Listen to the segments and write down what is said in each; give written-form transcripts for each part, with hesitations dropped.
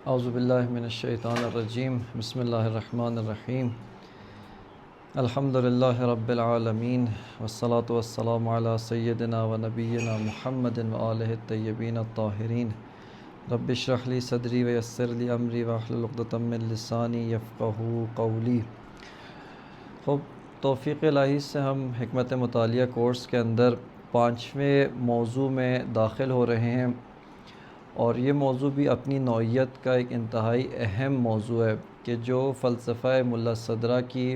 اعوذ باللہ من الشیطان الرجیم بسم اللہ الرحمن الرحیم الحمدللہ رب العالمین والصلاة والسلام علی سیدنا و نبینا محمد وآلہ الطیبین الطاہرین رب اشرح لی صدری ویسر لی امری واحلل عقدۃ من لسانی یفقہوا قولی۔ خب توفیق الہی سے ہم حکمت مطالعہ کورس کے اندر 5ویں موضوع میں داخل ہو رہے ہیں، اور یہ موضوع بھی اپنی نوعیت کا ایک انتہائی اہم موضوع ہے کہ جو فلسفہ ملا صدرہ کی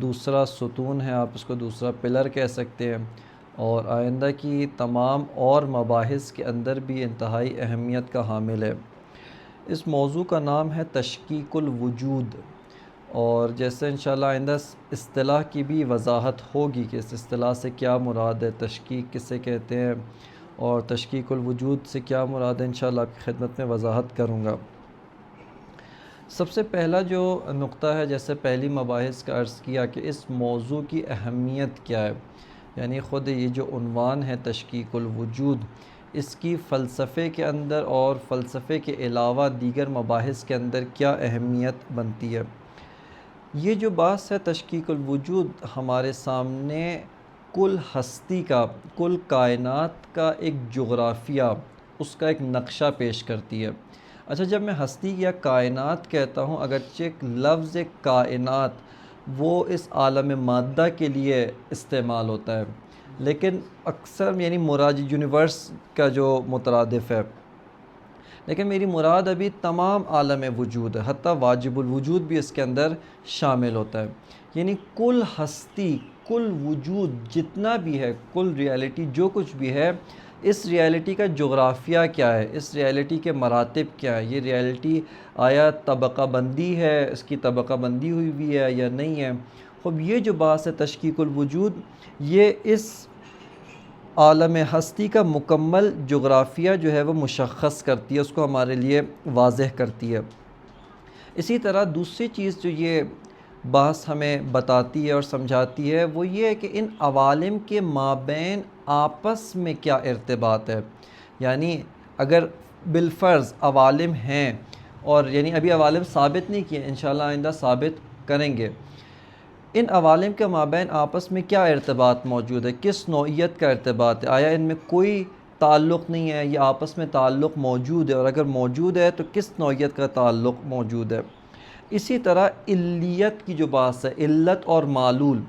دوسرا ستون ہے، آپ اس کو دوسرا پلر کہہ سکتے ہیں، اور آئندہ کی تمام اور مباحث کے اندر بھی انتہائی اہمیت کا حامل ہے۔ اس موضوع کا نام ہے تشکیک الوجود، اور جیسے انشاءاللہ آئندہ اصطلاح کی بھی وضاحت ہوگی کہ اس اصطلاح سے کیا مراد ہے، تشکیک کسے کہتے ہیں اور تشکیک الوجود سے کیا مراد ہے، انشاءاللہ آپ کی خدمت میں وضاحت کروں گا۔ سب سے پہلا جو نقطہ ہے، جیسے پہلی مباحث کا عرض کیا کہ اس موضوع کی اہمیت کیا ہے، یعنی خود یہ جو عنوان ہے تشکیک الوجود، اس کی فلسفے کے اندر اور فلسفے کے علاوہ دیگر مباحث کے اندر کیا اہمیت بنتی ہے۔ یہ جو بحث ہے تشکیک الوجود ہمارے سامنے کل ہستی کا، کل کائنات کا ایک جغرافیہ، اس کا ایک نقشہ پیش کرتی ہے۔ اچھا، جب میں ہستی یا کائنات کہتا ہوں، اگرچہ لفظ کائنات وہ اس عالم مادہ کے لیے استعمال ہوتا ہے، لیکن اکثر یعنی مراد یونیورس کا جو مترادف ہے، لیکن میری مراد ابھی تمام عالم وجود ہے، حتیٰ واجب الوجود بھی اس کے اندر شامل ہوتا ہے۔ یعنی کل ہستی، کل وجود جتنا بھی ہے، کل ریالٹی جو کچھ بھی ہے، اس ریالٹی کا جغرافیہ کیا ہے، اس ریالٹی کے مراتب کیا ہے، یہ ریالٹی آیا طبقہ بندی ہے، اس کی طبقہ بندی ہوئی بھی ہے یا نہیں ہے۔ خب یہ جو بحث ہے تشکیک الوجود، یہ اس عالم ہستی کا مکمل جغرافیہ جو ہے وہ مشخص کرتی ہے، اس کو ہمارے لیے واضح کرتی ہے۔ اسی طرح دوسری چیز جو یہ بحث ہمیں بتاتی ہے اور سمجھاتی ہے، وہ یہ ہے کہ ان عوالم کے مابین آپس میں کیا ارتباط ہے۔ یعنی اگر بالفرض عوالم ہیں، اور یعنی ابھی عوالم ثابت نہیں کیے، انشاءاللہ آئندہ ثابت کریں گے، ان عوالم کے مابین آپس میں کیا ارتباط موجود ہے، کس نوعیت کا ارتباط ہے، آیا ان میں کوئی تعلق نہیں ہے یا آپس میں تعلق موجود ہے، اور اگر موجود ہے تو کس نوعیت کا تعلق موجود ہے۔ اسی طرح علیت کی جو بات ہے، علت اور معلول،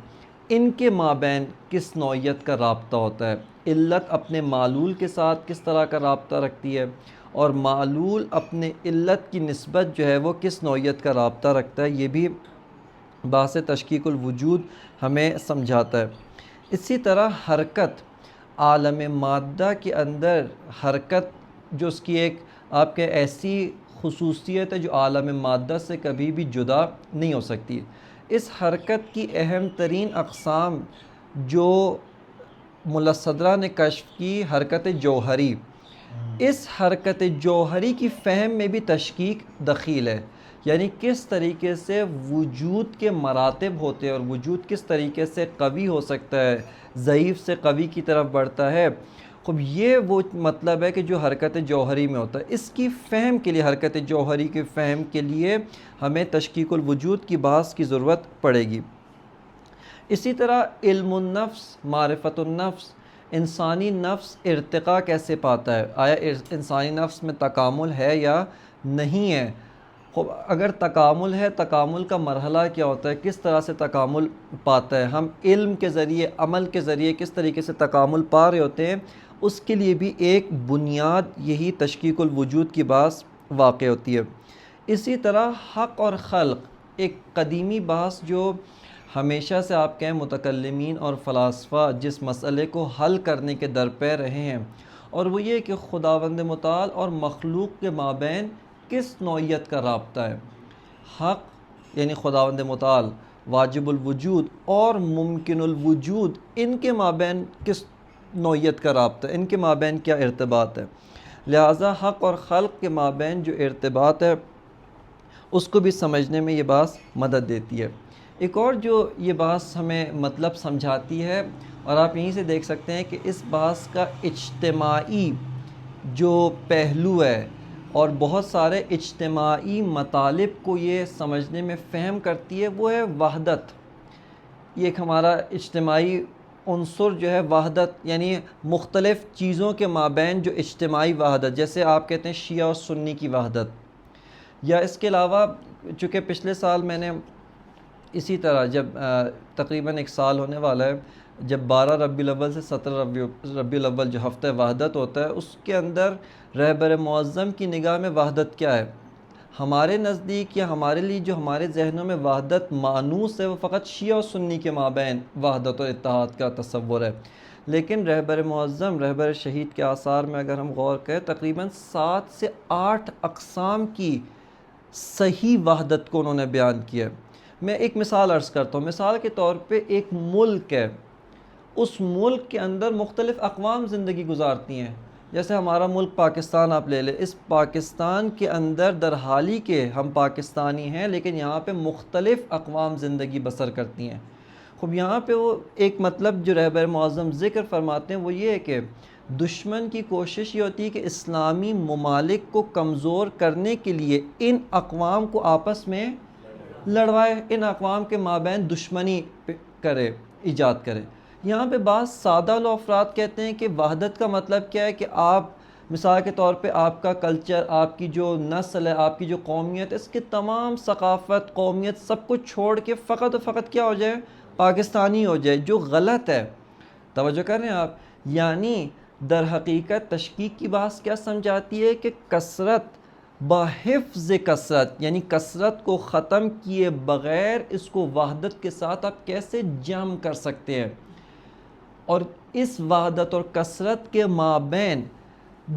ان کے مابین کس نوعیت کا رابطہ ہوتا ہے، علت اپنے معلول کے ساتھ کس طرح کا رابطہ رکھتی ہے، اور معلول اپنے علت کی نسبت جو ہے وہ کس نوعیت کا رابطہ رکھتا ہے، یہ بھی بحث تشکیک الوجود ہمیں سمجھاتا ہے۔ اسی طرح حرکت، عالم مادہ کے اندر حرکت جو اس کی ایک آپ کے ایسی خصوصیت ہے جو عالم مادہ سے کبھی بھی جدا نہیں ہو سکتی۔ اس حرکت کی اہم ترین اقسام جو ملا صدرہ نے کشف کی، حرکت جوہری، اس حرکت جوہری کی فہم میں بھی تشکیک دخیل ہے، یعنی کس طریقے سے وجود کے مراتب ہوتے ہیں اور وجود کس طریقے سے قوی ہو سکتا ہے، ضعیف سے قوی کی طرف بڑھتا ہے۔ خب یہ وہ مطلب ہے کہ جو حرکت جوہری میں ہوتا ہے، اس کی فہم کے لیے، حرکت جوہری کی فہم کے لیے ہمیں تشکیک الوجود کی بحث کی ضرورت پڑے گی۔ اسی طرح علم النفس، معرفت النفس، انسانی نفس ارتقاء کیسے پاتا ہے، آیا انسانی نفس میں تکامل ہے یا نہیں ہے۔ خب اگر تکامل ہے، تکامل کا مرحلہ کیا ہوتا ہے، کس طرح سے تکامل پاتا ہے، ہم علم کے ذریعے، عمل کے ذریعے کس طریقے سے تکامل پا رہے ہوتے ہیں، اس کے لیے بھی ایک بنیاد یہی تشکیک الوجود کی بحث واقع ہوتی ہے۔ اسی طرح حق اور خلق، ایک قدیمی بحث جو ہمیشہ سے آپ کہیں متکلمین اور فلاسفہ جس مسئلے کو حل کرنے کے درپے رہے ہیں، اور وہ یہ کہ خداوند متعال اور مخلوق کے مابین کس نوعیت کا رابطہ ہے۔ حق یعنی خداوند متعال، واجب الوجود اور ممکن الوجود، ان کے مابین کس نوعیت کا رابطہ ہے، ان کے مابین کیا ارتباط ہے۔ لہٰذا حق اور خلق کے مابین جو ارتباط ہے، اس کو بھی سمجھنے میں یہ بات مدد دیتی ہے۔ ایک اور جو یہ بات ہمیں مطلب سمجھاتی ہے، اور آپ یہیں سے دیکھ سکتے ہیں کہ اس بحث کا اجتماعی جو پہلو ہے، اور بہت سارے اجتماعی مطالب کو یہ سمجھنے میں فہم کرتی ہے، وہ ہے وحدت۔ یہ ایک ہمارا اجتماعی عنصر جو ہے وحدت، یعنی مختلف چیزوں کے مابین جو اجتماعی وحدت، جیسے آپ کہتے ہیں شیعہ اور سنی کی وحدت۔ یا اس کے علاوہ چونکہ پچھلے سال میں نے اسی طرح جب تقریباً 1 سال ہونے والا ہے، جب 12 ربیع الاول سے 17 ربیع الاول جو ہفتہ وحدت ہوتا ہے، اس کے اندر رہبر معظم کی نگاہ میں وحدت کیا ہے؟ ہمارے نزدیک یا ہمارے لیے جو ہمارے ذہنوں میں وحدت مانوس ہے، وہ فقط شیعہ و سنی کے مابین وحدت و اتحاد کا تصور ہے۔ لیکن رہبر معظم، رہبر شہید کے آثار میں اگر ہم غور کریں، تقریباً 7 سے 8 اقسام کی صحیح وحدت کو انہوں نے بیان کیا ہے۔ میں ایک مثال عرض کرتا ہوں۔ مثال کے طور پہ ایک ملک ہے، اس ملک کے اندر مختلف اقوام زندگی گزارتی ہیں۔ جیسے ہمارا ملک پاکستان آپ لے لیں، اس پاکستان کے اندر در حالی کے ہم پاکستانی ہیں، لیکن یہاں پہ مختلف اقوام زندگی بسر کرتی ہیں۔ خب یہاں پہ وہ ایک مطلب جو رہبر معظم ذکر فرماتے ہیں وہ یہ ہے کہ دشمن کی کوشش یہ ہوتی ہے کہ اسلامی ممالک کو کمزور کرنے کے لیے ان اقوام کو آپس میں لڑوائے، ان اقوام کے مابین دشمنی کرے، ایجاد کرے۔ یہاں پہ بعض سادہ لو افراد کہتے ہیں کہ وحدت کا مطلب کیا ہے کہ آپ مثال کے طور پہ آپ کا کلچر، آپ کی جو نسل ہے، آپ کی جو قومیت ہے، اس کے تمام ثقافت، قومیت سب کچھ چھوڑ کے فقط و فقط کیا ہو جائے؟ پاکستانی ہو جائے، جو غلط ہے۔ توجہ کر رہے ہیں آپ؟ یعنی در حقیقت تشکیک کی بات کیا سمجھاتی ہے کہ کثرت بحفظ کثرت، یعنی کثرت کو ختم کیے بغیر اس کو وحدت کے ساتھ آپ کیسے جمع کر سکتے ہیں، اور اس وحدت اور کثرت کے مابین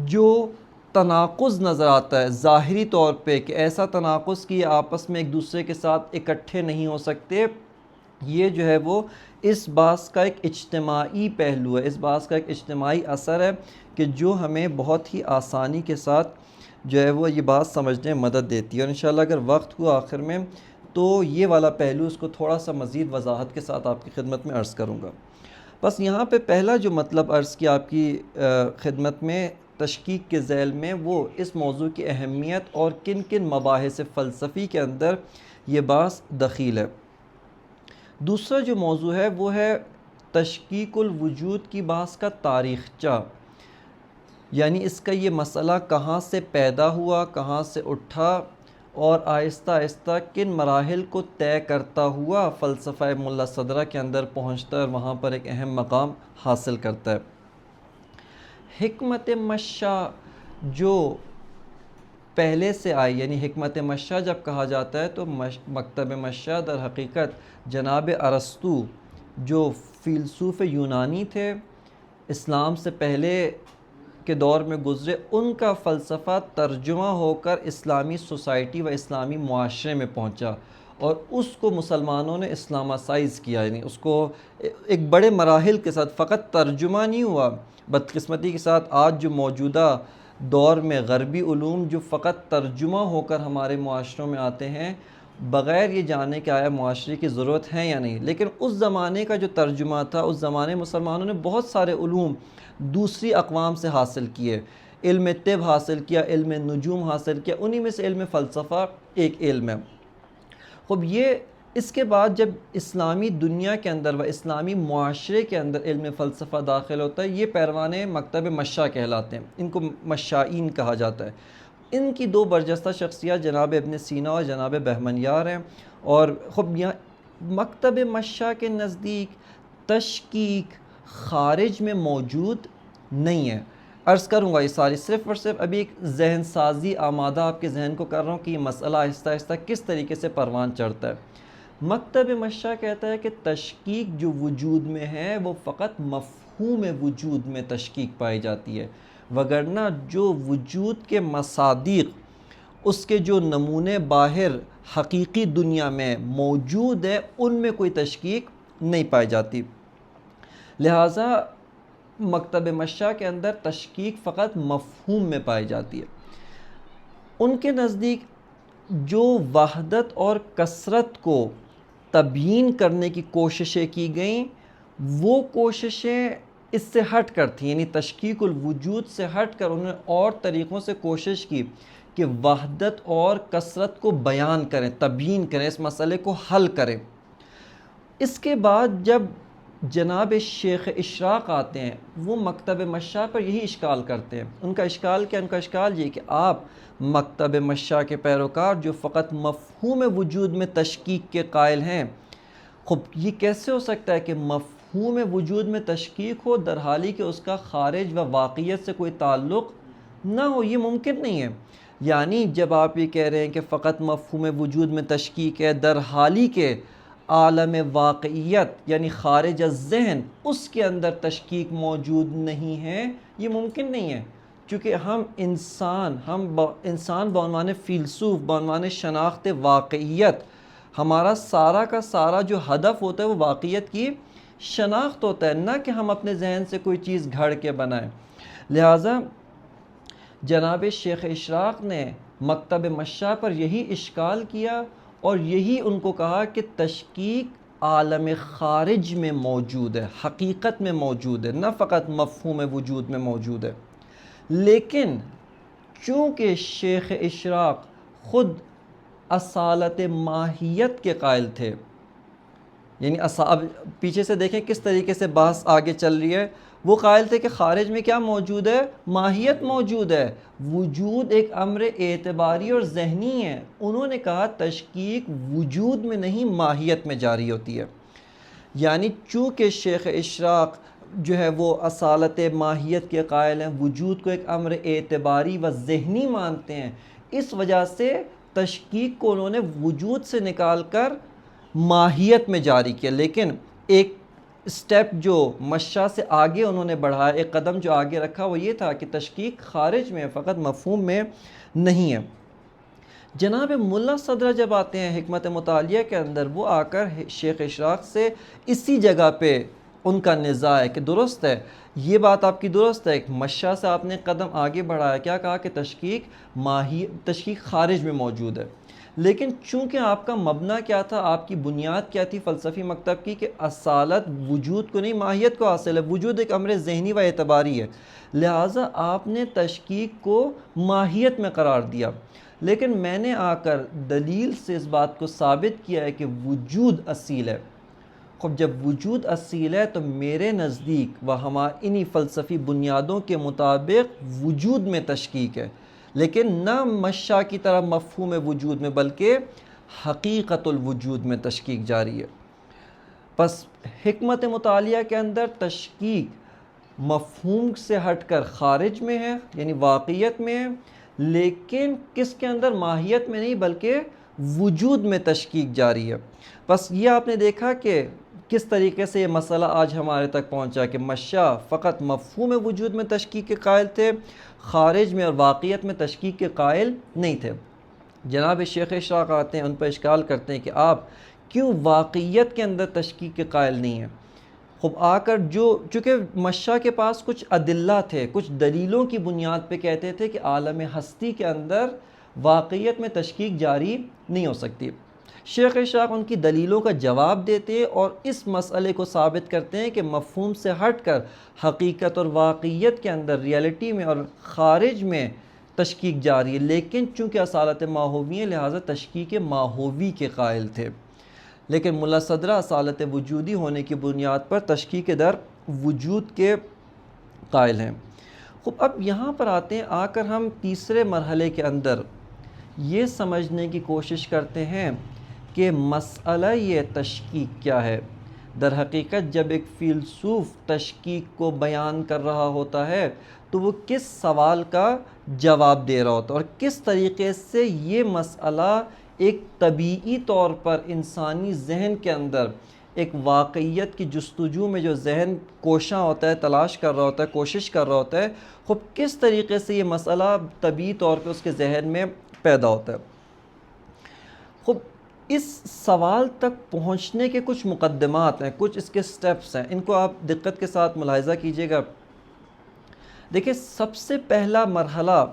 جو تناقض نظر آتا ہے ظاہری طور پہ کہ ایسا تناقض کہ یہ آپس میں ایک دوسرے کے ساتھ اکٹھے نہیں ہو سکتے، یہ جو ہے وہ اس بات کا ایک اجتماعی پہلو ہے، اس بات کا ایک اجتماعی اثر ہے کہ جو ہمیں بہت ہی آسانی کے ساتھ جو ہے وہ یہ بات سمجھنے میں مدد دیتی ہے۔ اور انشاءاللہ اگر وقت ہوا آخر میں تو یہ والا پہلو اس کو تھوڑا سا مزید وضاحت کے ساتھ آپ کی خدمت میں عرض کروں گا۔ بس یہاں پہ پہلا جو مطلب عرض کیا آپ کی خدمت میں تشکیک کے ذیل میں، وہ اس موضوع کی اہمیت اور کن کن مباحث فلسفی کے اندر یہ بات دخیل ہے۔ دوسرا جو موضوع ہے وہ ہے تشکیک الوجود کی بحث کا تاریخچہ، یعنی اس کا یہ مسئلہ کہاں سے پیدا ہوا، کہاں سے اٹھا، اور آہستہ آہستہ کن مراحل کو طے کرتا ہوا فلسفہ ملا صدرہ کے اندر پہنچتا ہے اور وہاں پر ایک اہم مقام حاصل کرتا ہے۔ حکمت مشا جو پہلے سے آئی، یعنی حکمت مشا جب کہا جاتا ہے تو مکتب مشا در حقیقت جناب ارسطو جو فیلسوف یونانی تھے، اسلام سے پہلے کے دور میں گزرے، ان کا فلسفہ ترجمہ ہو کر اسلامی سوسائٹی و اسلامی معاشرے میں پہنچا، اور اس کو مسلمانوں نے اسلامائز کیا، یعنی اس کو ایک بڑے مراحل کے ساتھ، فقط ترجمہ نہیں ہوا۔ بدقسمتی کے ساتھ آج جو موجودہ دور میں غربی علوم جو فقط ترجمہ ہو کر ہمارے معاشروں میں آتے ہیں بغیر یہ جانے کہ آیا معاشرے کی ضرورت ہے یا نہیں، لیکن اس زمانے کا جو ترجمہ تھا، اس زمانے مسلمانوں نے بہت سارے علوم دوسری اقوام سے حاصل کیے، علم طب حاصل کیا، علم نجوم حاصل کیا، انہی میں سے علم فلسفہ ایک علم ہے۔ خب یہ اس کے بعد جب اسلامی دنیا کے اندر و اسلامی معاشرے کے اندر علم فلسفہ داخل ہوتا ہے، یہ پیروان مکتب مشا کہلاتے ہیں، ان کو مشائین کہا جاتا ہے۔ ان کی 2 برجستہ شخصیات جناب ابن سینا اور جناب بہمنیار ہیں، اور خب یہاں مکتب مشا کے نزدیک تشکیک خارج میں موجود نہیں ہے۔ عرض کروں گا یہ ساری صرف اور صرف ابھی ایک ذہن سازی آمادہ آپ کے ذہن کو کر رہا ہوں کہ یہ مسئلہ آہستہ آہستہ کس طریقے سے پروان چڑھتا ہے۔ مکتب مشا کہتا ہے کہ تشکیک جو وجود میں ہے وہ فقط مفہوم وجود میں تشکیک پائی جاتی ہے، وگرنہ جو وجود کے مصادیق، اس کے جو نمونے باہر حقیقی دنیا میں موجود ہے، ان میں کوئی تشکیک نہیں پائی جاتی۔ لہٰذا مکتب مشا کے اندر تشکیک فقط مفہوم میں پائی جاتی ہے۔ ان کے نزدیک جو وحدت اور کثرت کو تبیین کرنے کی کوششیں کی گئیں، وہ کوششیں اس سے ہٹ کر تھیں، یعنی تشکیک الوجود سے ہٹ کر انہوں نے اور طریقوں سے کوشش کی کہ وحدت اور کثرت کو بیان کریں، تبیین کریں، اس مسئلے کو حل کریں۔ اس کے بعد جب جناب شیخ اشراق آتے ہیں، وہ مکتب مشاء پر یہی اشکال کرتے ہیں۔ ان کا اشکال کیا؟ ان کا اشکال یہ کہ آپ مکتب مشاء کے پیروکار جو فقط مفہوم وجود میں تشکیک کے قائل ہیں، خب یہ کیسے ہو سکتا ہے کہ مفہوم وجود میں تشکیک ہو در حالی کہ اس کا خارج و واقعیت سے کوئی تعلق نہ ہو؟ یہ ممکن نہیں ہے۔ یعنی جب آپ یہ کہہ رہے ہیں کہ فقط مفہوم وجود میں تشکیک ہے در حالی کہ عالم واقعیت یعنی خارج از ذہن اس کے اندر تشکیک موجود نہیں ہے، یہ ممکن نہیں ہے، چونکہ ہم انسان بعنوان فیلسوف، بعنوان شناخت واقعیت، ہمارا سارا کا سارا جو ہدف ہوتا ہے وہ واقعیت کی شناخت ہوتا ہے، نہ کہ ہم اپنے ذہن سے کوئی چیز گھڑ کے بنائیں۔ لہٰذا جناب شیخ اشراق نے مکتب مشاء پر یہی اشکال کیا اور یہی ان کو کہا کہ تشکیک عالم خارج میں موجود ہے، حقیقت میں موجود ہے، نہ فقط مفہوم وجود میں موجود ہے۔ لیکن چونکہ شیخ اشراق خود اصالت ماہیت کے قائل تھے، یعنی اب پیچھے سے دیکھیں کس طریقے سے بحث آگے چل رہی ہے، وہ قائل تھے کہ خارج میں کیا موجود ہے؟ ماہیت موجود ہے، وجود ایک امر اعتباری اور ذہنی ہے۔ انہوں نے کہا تشکیک وجود میں نہیں ماہیت میں جاری ہوتی ہے۔ یعنی چونکہ شیخ اشراق جو ہے وہ اصالت ماہیت کے قائل ہیں، وجود کو ایک امر اعتباری و ذہنی مانتے ہیں، اس وجہ سے تشکیک کو انہوں نے وجود سے نکال کر ماہیت میں جاری کیا۔ لیکن ایک سٹیپ جو مشاء سے آگے انہوں نے بڑھایا، ایک قدم جو آگے رکھا، وہ یہ تھا کہ تشکیک خارج میں فقط مفہوم میں نہیں ہے۔ جناب ملا صدرہ جب آتے ہیں حکمت مطالعہ کے اندر، وہ آ کر شیخ اشراق سے اسی جگہ پہ ان کا نزاع ہے کہ درست ہے، یہ بات آپ کی درست ہے، مشاء سے آپ نے قدم آگے بڑھایا، کیا کہا کہ تشکیک خارج میں موجود ہے۔ لیکن چونکہ آپ کا مبنی کیا تھا، آپ کی بنیاد کیا تھی فلسفی مکتب کی، کہ اصالت وجود کو نہیں ماہیت کو حاصل ہے، وجود ایک امر ذہنی و اعتباری ہے، لہٰذا آپ نے تشکیک کو ماہیت میں قرار دیا۔ لیکن میں نے آ کر دلیل سے اس بات کو ثابت کیا ہے کہ وجود اصیل ہے۔ خب جب وجود اصیل ہے تو میرے نزدیک و انہی فلسفی بنیادوں کے مطابق وجود میں تشکیک ہے، لیکن نہ مشاء کی طرح مفہوم وجود میں، بلکہ حقیقت الوجود میں تشکیک جاری ہے۔ پس حکمت مطالعہ کے اندر تشکیک مفہوم سے ہٹ کر خارج میں ہے، یعنی واقعیت میں ہے، لیکن کس کے اندر؟ ماہیت میں نہیں بلکہ وجود میں تشکیک جاری ہے۔ پس یہ آپ نے دیکھا کہ کس طریقے سے یہ مسئلہ آج ہمارے تک پہنچا کہ مشاء فقط مفہوم وجود میں تشکیک کے قائل تھے، خارج میں اور واقعیت میں تشکیک کے قائل نہیں تھے۔ جناب شیخ اشراق آتے ہیں، ان پر اشکال کرتے ہیں کہ آپ کیوں واقعیت کے اندر تشکیک کے قائل نہیں ہیں؟ خب آ کر چونکہ مشاء کے پاس کچھ ادلہ تھے، کچھ دلیلوں کی بنیاد پہ کہتے تھے کہ عالم ہستی کے اندر واقعیت میں تشکیک جاری نہیں ہو سکتی۔ شیخ اشراق ان کی دلیلوں کا جواب دیتے ہیں اور اس مسئلے کو ثابت کرتے ہیں کہ مفہوم سے ہٹ کر حقیقت اور واقعیت کے اندر، ریالٹی میں اور خارج میں تشکیک جاری ہے، لیکن چونکہ اصالت ماہوی ہے لہٰذا تشکیک ماہوی کے قائل تھے۔ لیکن ملا صدرہ اصالت وجودی ہونے کی بنیاد پر تشکیک در وجود کے قائل ہیں۔ خب اب یہاں پر آتے ہیں، آ کر ہم تیسرے مرحلے کے اندر یہ سمجھنے کی کوشش کرتے ہیں کہ مسئلہ یہ تشکیک کیا ہے۔ در حقیقت جب ایک فیلسوف تشکیک کو بیان کر رہا ہوتا ہے تو وہ کس سوال کا جواب دے رہا ہوتا ہے، اور کس طریقے سے یہ مسئلہ ایک طبیعی طور پر انسانی ذہن کے اندر ایک واقعیت کی جستجو میں جو ذہن کوشاں ہوتا ہے، تلاش کر رہا ہوتا ہے، کوشش کر رہا ہوتا ہے، خب کس طریقے سے یہ مسئلہ طبیعی طور پہ اس کے ذہن میں پیدا ہوتا ہے۔ خب اس سوال تک پہنچنے کے کچھ مقدمات ہیں، کچھ اس کے سٹیپس ہیں، ان کو آپ دقت کے ساتھ ملاحظہ کیجئے گا۔ دیکھیں سب سے پہلا مرحلہ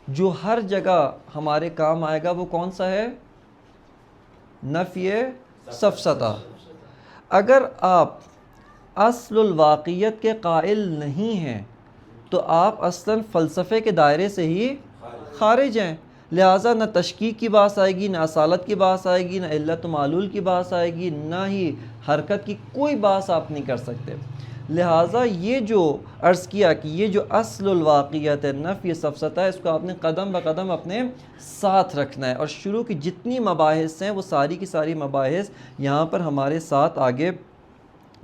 جو ہر جگہ ہمارے کام آئے گا وہ کون سا ہے؟ نفی سفسطہ۔ اگر آپ اصل الواقعیت کے قائل نہیں ہیں تو آپ اصلاً فلسفے کے دائرے سے ہی خارج ہیں، لہٰذا نہ تشکیک کی بات آئے گی، نہ اصالت کی بات آئے گی، نہ علت و معلول کی بات آئے گی، نہ ہی حرکت کی کوئی بات آپ نہیں کر سکتے۔ لہٰذا یہ جو عرض کیا کہ یہ جو اصل الواقعیت ہے، نفی سفسطہ ہے، اس کو آپ نے قدم بقدم اپنے ساتھ رکھنا ہے، اور شروع کی جتنی مباحث ہیں وہ ساری کی ساری مباحث یہاں پر ہمارے ساتھ آگے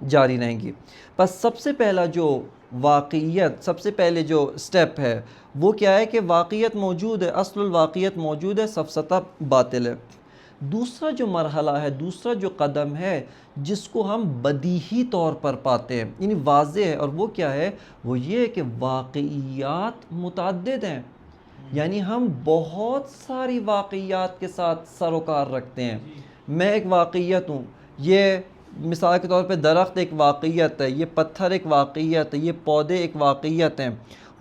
جاری رہیں گی۔ بس سب سے پہلا جو واقعیت، سب سے پہلے جو سٹیپ ہے وہ کیا ہے کہ واقعیت موجود ہے، اصل الواقعیت موجود ہے، سفسطہ باطل ہے۔ دوسرا جو مرحلہ ہے، دوسرا جو قدم ہے جس کو ہم بدیہی طور پر پاتے ہیں، یعنی واضح ہے، اور وہ کیا ہے؟ وہ یہ ہے کہ واقعیات متعدد ہیں، یعنی ہم بہت ساری واقعیات کے ساتھ سروکار رکھتے ہیں۔ میں ایک واقعیت ہوں، یہ مثال کے طور پہ درخت ایک واقعیت ہے، یہ پتھر ایک واقعیت ہے، یہ پودے ایک واقعیت ہیں۔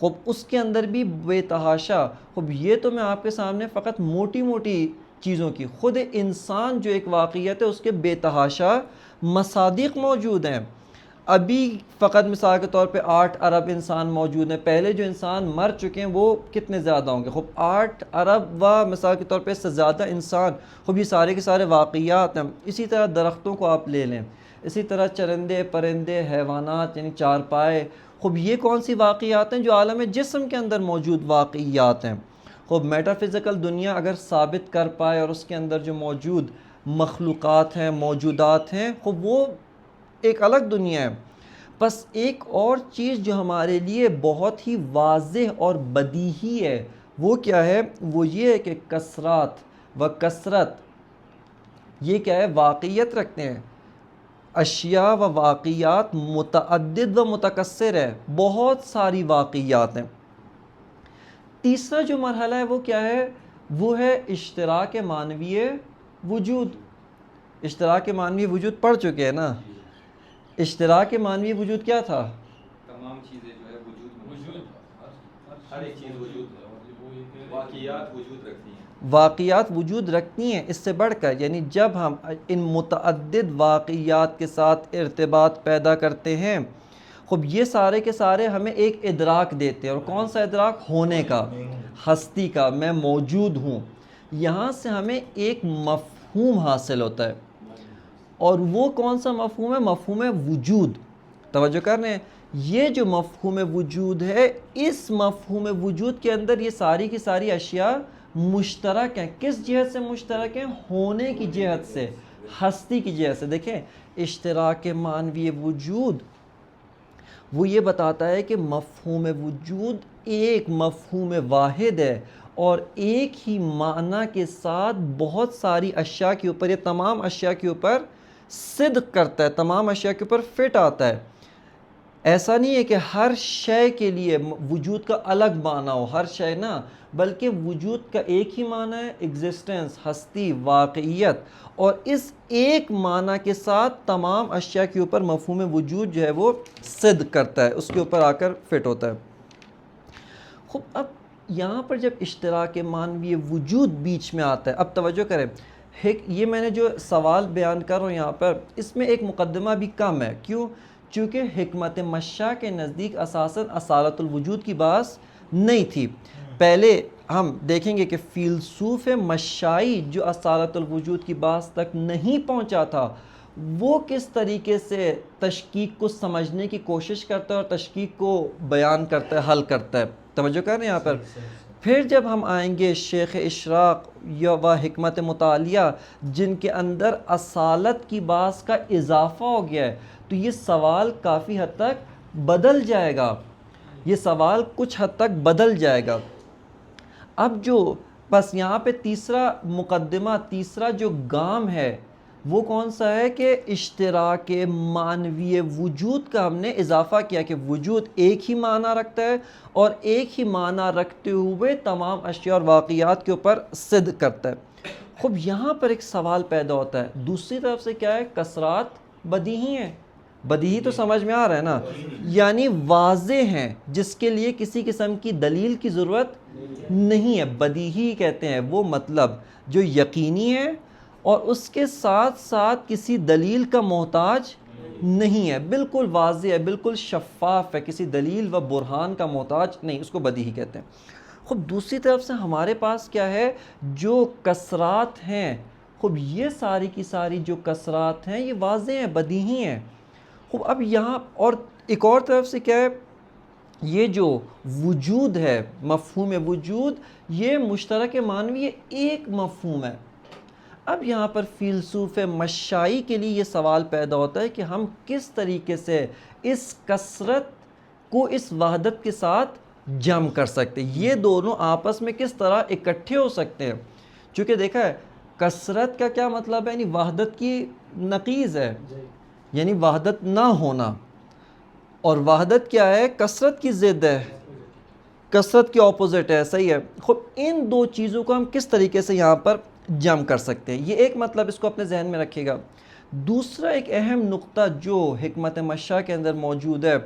خب اس کے اندر بھی بے تحاشا، خب یہ تو میں آپ کے سامنے فقط موٹی موٹی چیزوں کی، خود انسان جو ایک واقعیت ہے اس کے بے تحاشا مصادیق موجود ہیں۔ ابھی فقط مثال کے طور پہ 8 ارب انسان موجود ہیں، پہلے جو انسان مر چکے ہیں وہ کتنے زیادہ ہوں گے؟ خب 8 ارب و مثال کے طور پہ اس سے زیادہ انسان، خب یہ سارے کے سارے واقعات ہیں۔ اسی طرح درختوں کو آپ لے لیں، اسی طرح چرندے پرندے حیوانات یعنی چارپائے، خب یہ کون سی واقعات ہیں؟ جو عالم جسم کے اندر موجود واقعیات ہیں۔ خب میٹا فزیکل دنیا اگر ثابت کر پائے اور اس کے اندر جو موجود مخلوقات ہیں، موجودات ہیں، خب وہ ایک الگ دنیا ہے۔ بس ایک اور چیز جو ہمارے لیے بہت ہی واضح اور بدیہی ہے وہ کیا ہے؟ وہ یہ ہے کہ کثرات و کثرت یہ کیا ہے؟ واقعیت رکھتے ہیں۔ اشیاء و واقعات متعدد و متکثر ہے، بہت ساری واقعات ہیں۔ تیسرا جو مرحلہ ہے وہ کیا ہے؟ وہ ہے اشتراک معنوی وجود۔ اشتراک معنوی وجود پڑھ چکے ہیں نا؟ اشتراک معنوی وجود کیا تھا؟ تمام چیزیں جو ہے وجود، ہر ایک چیز وجود ہے، واقعیات وجود رکھتی ہیں، واقعات وجود رکھتی ہیں۔ اس سے بڑھ کر یعنی جب ہم ان متعدد واقعیات کے ساتھ ارتباط پیدا کرتے ہیں، خب یہ سارے کے سارے ہمیں ایک ادراک دیتے ہیں، اور کون سا ادراک؟ ہونے کا، ہستی کا، میں موجود ہوں۔ یہاں سے ہمیں ایک مفہوم حاصل ہوتا ہے، اور وہ کون سا مفہوم ہے؟ مفہوم وجود۔ توجہ کر رہے ہیں؟ یہ جو مفہوم وجود ہے، اس مفہوم وجود کے اندر یہ ساری کی ساری اشیاء مشترک ہیں۔ کس جہت سے مشترک ہیں؟ ہونے کی جہت سے، ہستی کی جہت سے۔ دیکھیں اشتراک معنوی وجود وہ یہ بتاتا ہے کہ مفہوم وجود ایک مفہوم واحد ہے، اور ایک ہی معنی کے ساتھ بہت ساری اشیاء کے اوپر، یہ تمام اشیاء کے اوپر صدق کرتا ہے، تمام اشیاء کے اوپر فٹ آتا ہے۔ ایسا نہیں ہے کہ ہر شے کے لیے وجود کا الگ معنی ہو، ہر شے نہ، بلکہ وجود کا ایک ہی معنی ہے، ایگزسٹنس، ہستی، واقعیت، اور اس ایک معنی کے ساتھ تمام اشیاء کے اوپر مفہوم وجود جو ہے وہ صدق کرتا ہے، اس کے اوپر آ کر فٹ ہوتا ہے۔ خوب اب یہاں پر جب اشتراک معنوی وجود بیچ میں آتا ہے، اب توجہ کریں، یہ میں نے جو سوال بیان کر رہا ہوں یہاں پر، اس میں ایک مقدمہ بھی کم ہے۔ کیوں؟ چونکہ حکمت مشاء کے نزدیک اساساً اصالت الوجود کی بات نہیں تھی۔ پہلے ہم دیکھیں گے کہ فیلسوف مشائی جو اصالت الوجود کی بات تک نہیں پہنچا تھا، وہ کس طریقے سے تشکیک کو سمجھنے کی کوشش کرتا ہے اور تشکیک کو بیان کرتا ہے، حل کرتا ہے۔ توجہ کر رہے ہیں یہاں پر؟ پھر جب ہم آئیں گے شیخ اشراق یا و حکمت مطالعہ جن کے اندر اصالت کی بات کا اضافہ ہو گیا ہے، تو یہ سوال کافی حد تک بدل جائے گا، یہ سوال کچھ حد تک بدل جائے گا۔ اب جو بس یہاں پہ تیسرا مقدمہ، تیسرا جو گام ہے وہ کون سا ہے؟ کہ اشتراک معنوی وجود کا ہم نے اضافہ کیا کہ وجود ایک ہی معنی رکھتا ہے، اور ایک ہی معنی رکھتے ہوئے تمام اشیاء اور واقعات کے اوپر صدق کرتا ہے۔ خب یہاں پر ایک سوال پیدا ہوتا ہے، دوسری طرف سے کیا ہے؟ کثرات بدیہی ہیں، بدیہی تو سمجھ میں آ رہا ہے نا، یعنی واضح ہیں، جس کے لیے کسی قسم کی دلیل کی ضرورت نہیں ہے۔ بدیہی کہتے ہیں وہ مطلب جو یقینی ہے اور اس کے ساتھ ساتھ کسی دلیل کا محتاج نہیں ہے، بالکل واضح ہے، بالکل شفاف ہے، کسی دلیل و برہان کا محتاج نہیں، اس کو بدیہی کہتے ہیں۔ خوب دوسری طرف سے ہمارے پاس کیا ہے، جو کسرات ہیں، خوب یہ ساری کی ساری جو کسرات ہیں یہ واضح ہیں، بدیہی ہیں. خوب اب یہاں اور ایک اور طرف سے کیا ہے، یہ جو وجود ہے، مفہوم وجود، یہ مشترک معنوی ایک مفہوم ہے. اب یہاں پر فیلسوف مشائی کے لیے یہ سوال پیدا ہوتا ہے کہ ہم کس طریقے سے اس کثرت کو اس وحدت کے ساتھ جمع کر سکتے ہیں، یہ دونوں آپس میں کس طرح اکٹھے ہو سکتے ہیں. چونکہ دیکھا ہے کثرت کا کیا مطلب ہے، یعنی وحدت کی نقیض ہے، یعنی وحدت نہ ہونا، اور وحدت کیا ہے، کثرت کی ضد ہے، کثرت کی اپوزٹ ہے. صحیح ہے. خب ان دو چیزوں کو ہم کس طریقے سے یہاں پر جمع کر سکتے ہیں، یہ ایک مطلب اس کو اپنے ذہن میں رکھیے گا. دوسرا ایک اہم نقطہ جو حکمت مشاء کے اندر موجود ہے،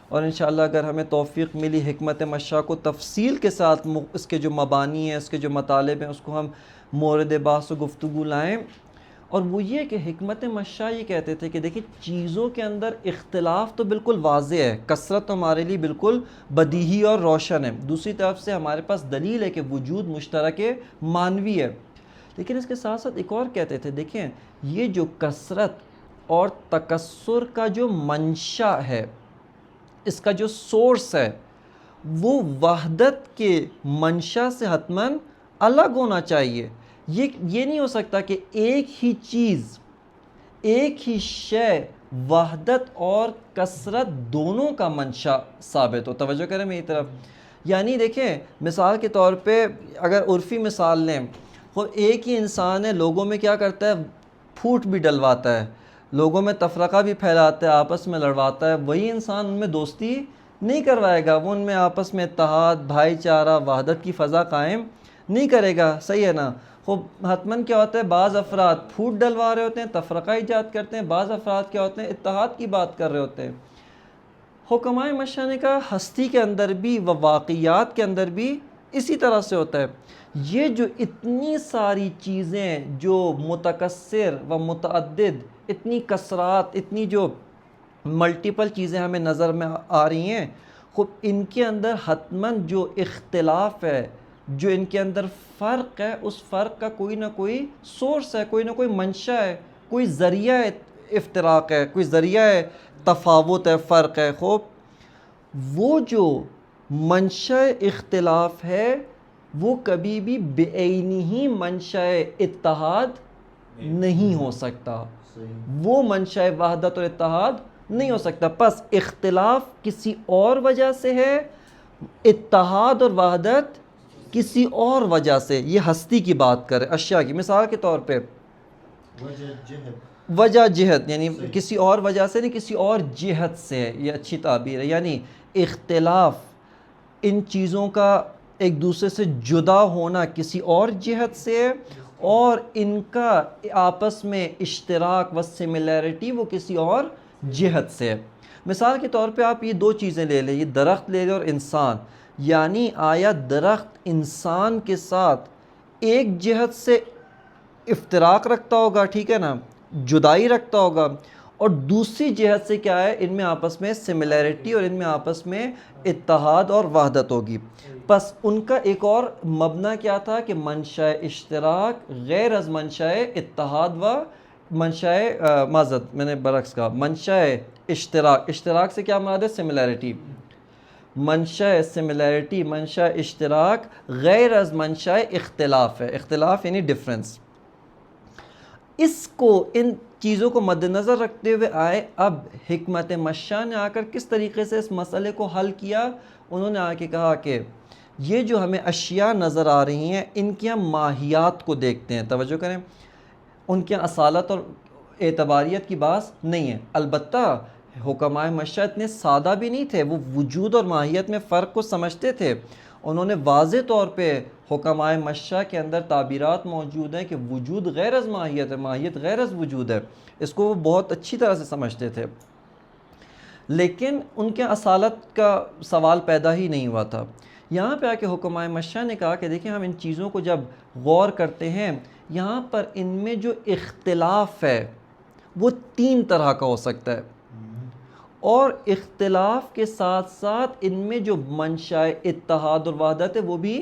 اور انشاءاللہ اگر ہمیں توفیق ملی حکمت مشاء کو تفصیل کے ساتھ اس کے جو مبانی ہیں، اس کے جو مطالب ہیں، اس کو ہم مورد بحث و گفتگو لائیں، اور وہ یہ کہ حکمت مشاء یہ کہتے تھے کہ دیکھیں چیزوں کے اندر اختلاف تو بالکل واضح ہے، کثرت تو ہمارے لیے بالکل بدیہی اور روشن ہے، دوسری طرف سے ہمارے پاس دلیل ہے کہ وجود مشترک معنوی ہے. لیکن اس کے ساتھ ساتھ ایک اور کہتے تھے، دیکھیں یہ جو کثرت اور تکثر کا جو منشا ہے، اس کا جو سورس ہے، وہ وحدت کے منشا سے حتماً الگ ہونا چاہیے. یہ نہیں ہو سکتا کہ ایک ہی چیز، ایک ہی شے وحدت اور کثرت دونوں کا منشا ثابت ہو. توجہ کریں میری طرف. یعنی دیکھیں مثال کے طور پہ اگر عرفی مثال لیں، وہ ایک ہی انسان ہے، لوگوں میں کیا کرتا ہے، پھوٹ بھی ڈلواتا ہے، لوگوں میں تفرقہ بھی پھیلاتا ہے، آپس میں لڑواتا ہے. وہی انسان ان میں دوستی نہیں کروائے گا، وہ ان میں آپس میں اتحاد، بھائی چارہ، وحدت کی فضا قائم نہیں کرے گا. صحیح ہے نا. خوب حتماً کیا ہوتا ہے، بعض افراد پھوٹ ڈلوا رہے ہوتے ہیں، تفرقہ ایجاد کرتے ہیں، بعض افراد کیا ہوتے ہیں، اتحاد کی بات کر رہے ہوتے ہیں. حکمائے مشاء نے کہا ہستی کے اندر بھی و واقعات کے اندر بھی اسی طرح سے ہوتا ہے. یہ جو اتنی ساری چیزیں جو متکثر و متعدد، اتنی کثرات، اتنی جو ملٹیپل چیزیں ہمیں نظر میں آ رہی ہیں، خب ان کے اندر حتماً جو اختلاف ہے، جو ان کے اندر فرق ہے، اس فرق کا کوئی نہ کوئی سورس ہے، کوئی نہ کوئی منشا ہے، کوئی ذریعہ افتراق ہے، کوئی ذریعہ تفاوت ہے، فرق ہے. خوب وہ جو منشا اختلاف ہے وہ کبھی بھی بعینی منشا اتحاد نہیں ہو سکتا، وہ منشا وحدت اور اتحاد نہیں ہو سکتا. پس اختلاف کسی اور وجہ سے ہے، اتحاد اور وحدت کسی اور وجہ سے. یہ ہستی کی بات کرے، اشیاء کی. مثال کے طور پہ وجہ جہت، یعنی کسی اور وجہ سے نہیں، کسی اور جہت سے. یہ اچھی تعبیر ہے. یعنی اختلاف، ان چیزوں کا ایک دوسرے سے جدا ہونا کسی اور جہت سے، اور ان کا آپس میں اشتراک و سملیرٹی وہ کسی اور جہت سے. مثال کے طور پہ آپ یہ دو چیزیں لے لیں، یہ درخت لے لیں اور انسان. یعنی آیا درخت انسان کے ساتھ ایک جہت سے افتراق رکھتا ہوگا، ٹھیک ہے نا، جدائی رکھتا ہوگا، اور دوسری جہت سے کیا ہے، ان میں آپس میں سملیرٹی اور ان میں آپس میں اتحاد اور وحدت ہوگی. پس ان کا ایک اور مبنی کیا تھا کہ منشاء اشتراک غیر از منشاء اتحاد و منشاء معذرت میں نے برعکس کہا، منشاء اشتراک. اشتراک سے کیا مراد ہے، سملیرٹی. منشاء سملیرٹی، منشاء اشتراک غیر از منشاء اختلاف ہے. اختلاف یعنی ڈفرنس. اس کو، ان چیزوں کو مد نظر رکھتے ہوئے آئے اب حکمت مشاء نے آ کر کس طریقے سے اس مسئلے کو حل کیا. انہوں نے آ کے کہا کہ یہ جو ہمیں اشیاء نظر آ رہی ہیں، ان کی ہم ماہیات کو دیکھتے ہیں. توجہ کریں، ان کے اصالت اور اعتباریت کی بات نہیں ہے. البتہ حکمائے مشاء اتنے سادہ بھی نہیں تھے، وہ وجود اور ماہیت میں فرق کو سمجھتے تھے. انہوں نے واضح طور پہ حکمائے مشاء کے اندر تعبیرات موجود ہیں کہ وجود غیر از ماہیت ہے، ماہیت غیر از وجود ہے. اس کو وہ بہت اچھی طرح سے سمجھتے تھے، لیکن ان کے اصالت کا سوال پیدا ہی نہیں ہوا تھا. یہاں پہ آ کے حکمائے مشاء نے کہا کہ دیکھیں ہم ان چیزوں کو جب غور کرتے ہیں، یہاں پر ان میں جو اختلاف ہے وہ تین طرح کا ہو سکتا ہے. اور اختلاف کے ساتھ ساتھ ان میں جو منشاء اتحاد اور وحدت ہے وہ بھی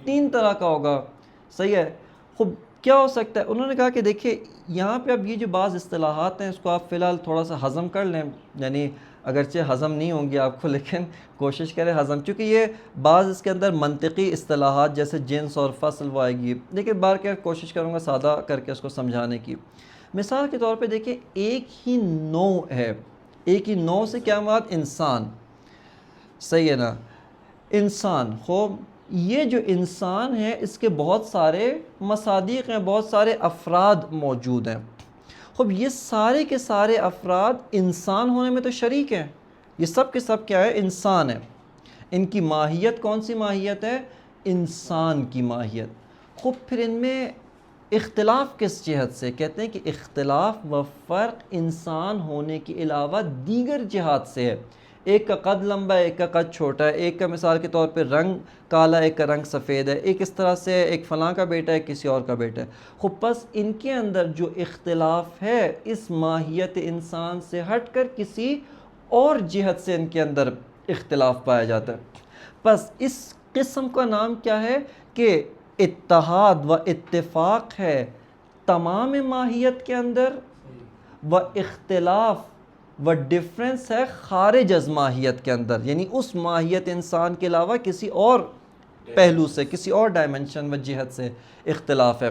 3 طرح کا ہوگا. صحیح ہے. خب کیا ہو سکتا ہے؟ انہوں نے کہا کہ دیکھیے یہاں پہ اب یہ جو بعض اصطلاحات ہیں اس کو آپ فی الحال تھوڑا سا ہضم کر لیں، یعنی اگرچہ ہضم نہیں ہوں گی آپ کو لیکن کوشش کریں ہضم، چونکہ یہ بعض اس کے اندر منطقی اصطلاحات جیسے جنس اور فصل وہ آئے گی، لیکن بار کیا کوشش کروں گا سادہ کر کے اس کو سمجھانے کی. مثال کے طور پہ دیکھیں ایک ہی نوع ہے، ایک ہی نوع سے کیا مراد؟ انسان. صحیح ہے نا؟ انسان. خوب یہ جو انسان ہے اس کے بہت سارے مصادیق ہیں، بہت سارے افراد موجود ہیں. خوب یہ سارے کے سارے افراد انسان ہونے میں تو شریک ہیں، یہ سب کے سب کیا ہے؟ انسان ہیں. ان کی ماہیت کون سی ماہیت ہے؟ انسان کی ماہیت. خوب پھر ان میں اختلاف کس جہت سے؟ کہتے ہیں کہ اختلاف و فرق انسان ہونے کے علاوہ دیگر جہات سے ہے. ایک کا قد لمبا ہے، ایک کا قد چھوٹا ہے، ایک کا مثال کے طور پہ رنگ کالا، ایک کا رنگ سفید ہے، ایک اس طرح سے ایک فلاں کا بیٹا ہے، کسی اور کا بیٹا ہے. خب پس ان کے اندر جو اختلاف ہے اس ماہیت انسان سے ہٹ کر کسی اور جہت سے ان کے اندر اختلاف پایا جاتا ہے. پس اس قسم کا نام کیا ہے؟ کہ اتحاد و اتفاق ہے تمام ماہیت کے اندر، و اختلاف و ڈفرینس ہے خارج از ماہیت کے اندر، یعنی اس ماہیت انسان کے علاوہ کسی اور پہلو سے، کسی اور ڈائمنشن و جہت سے اختلاف ہے.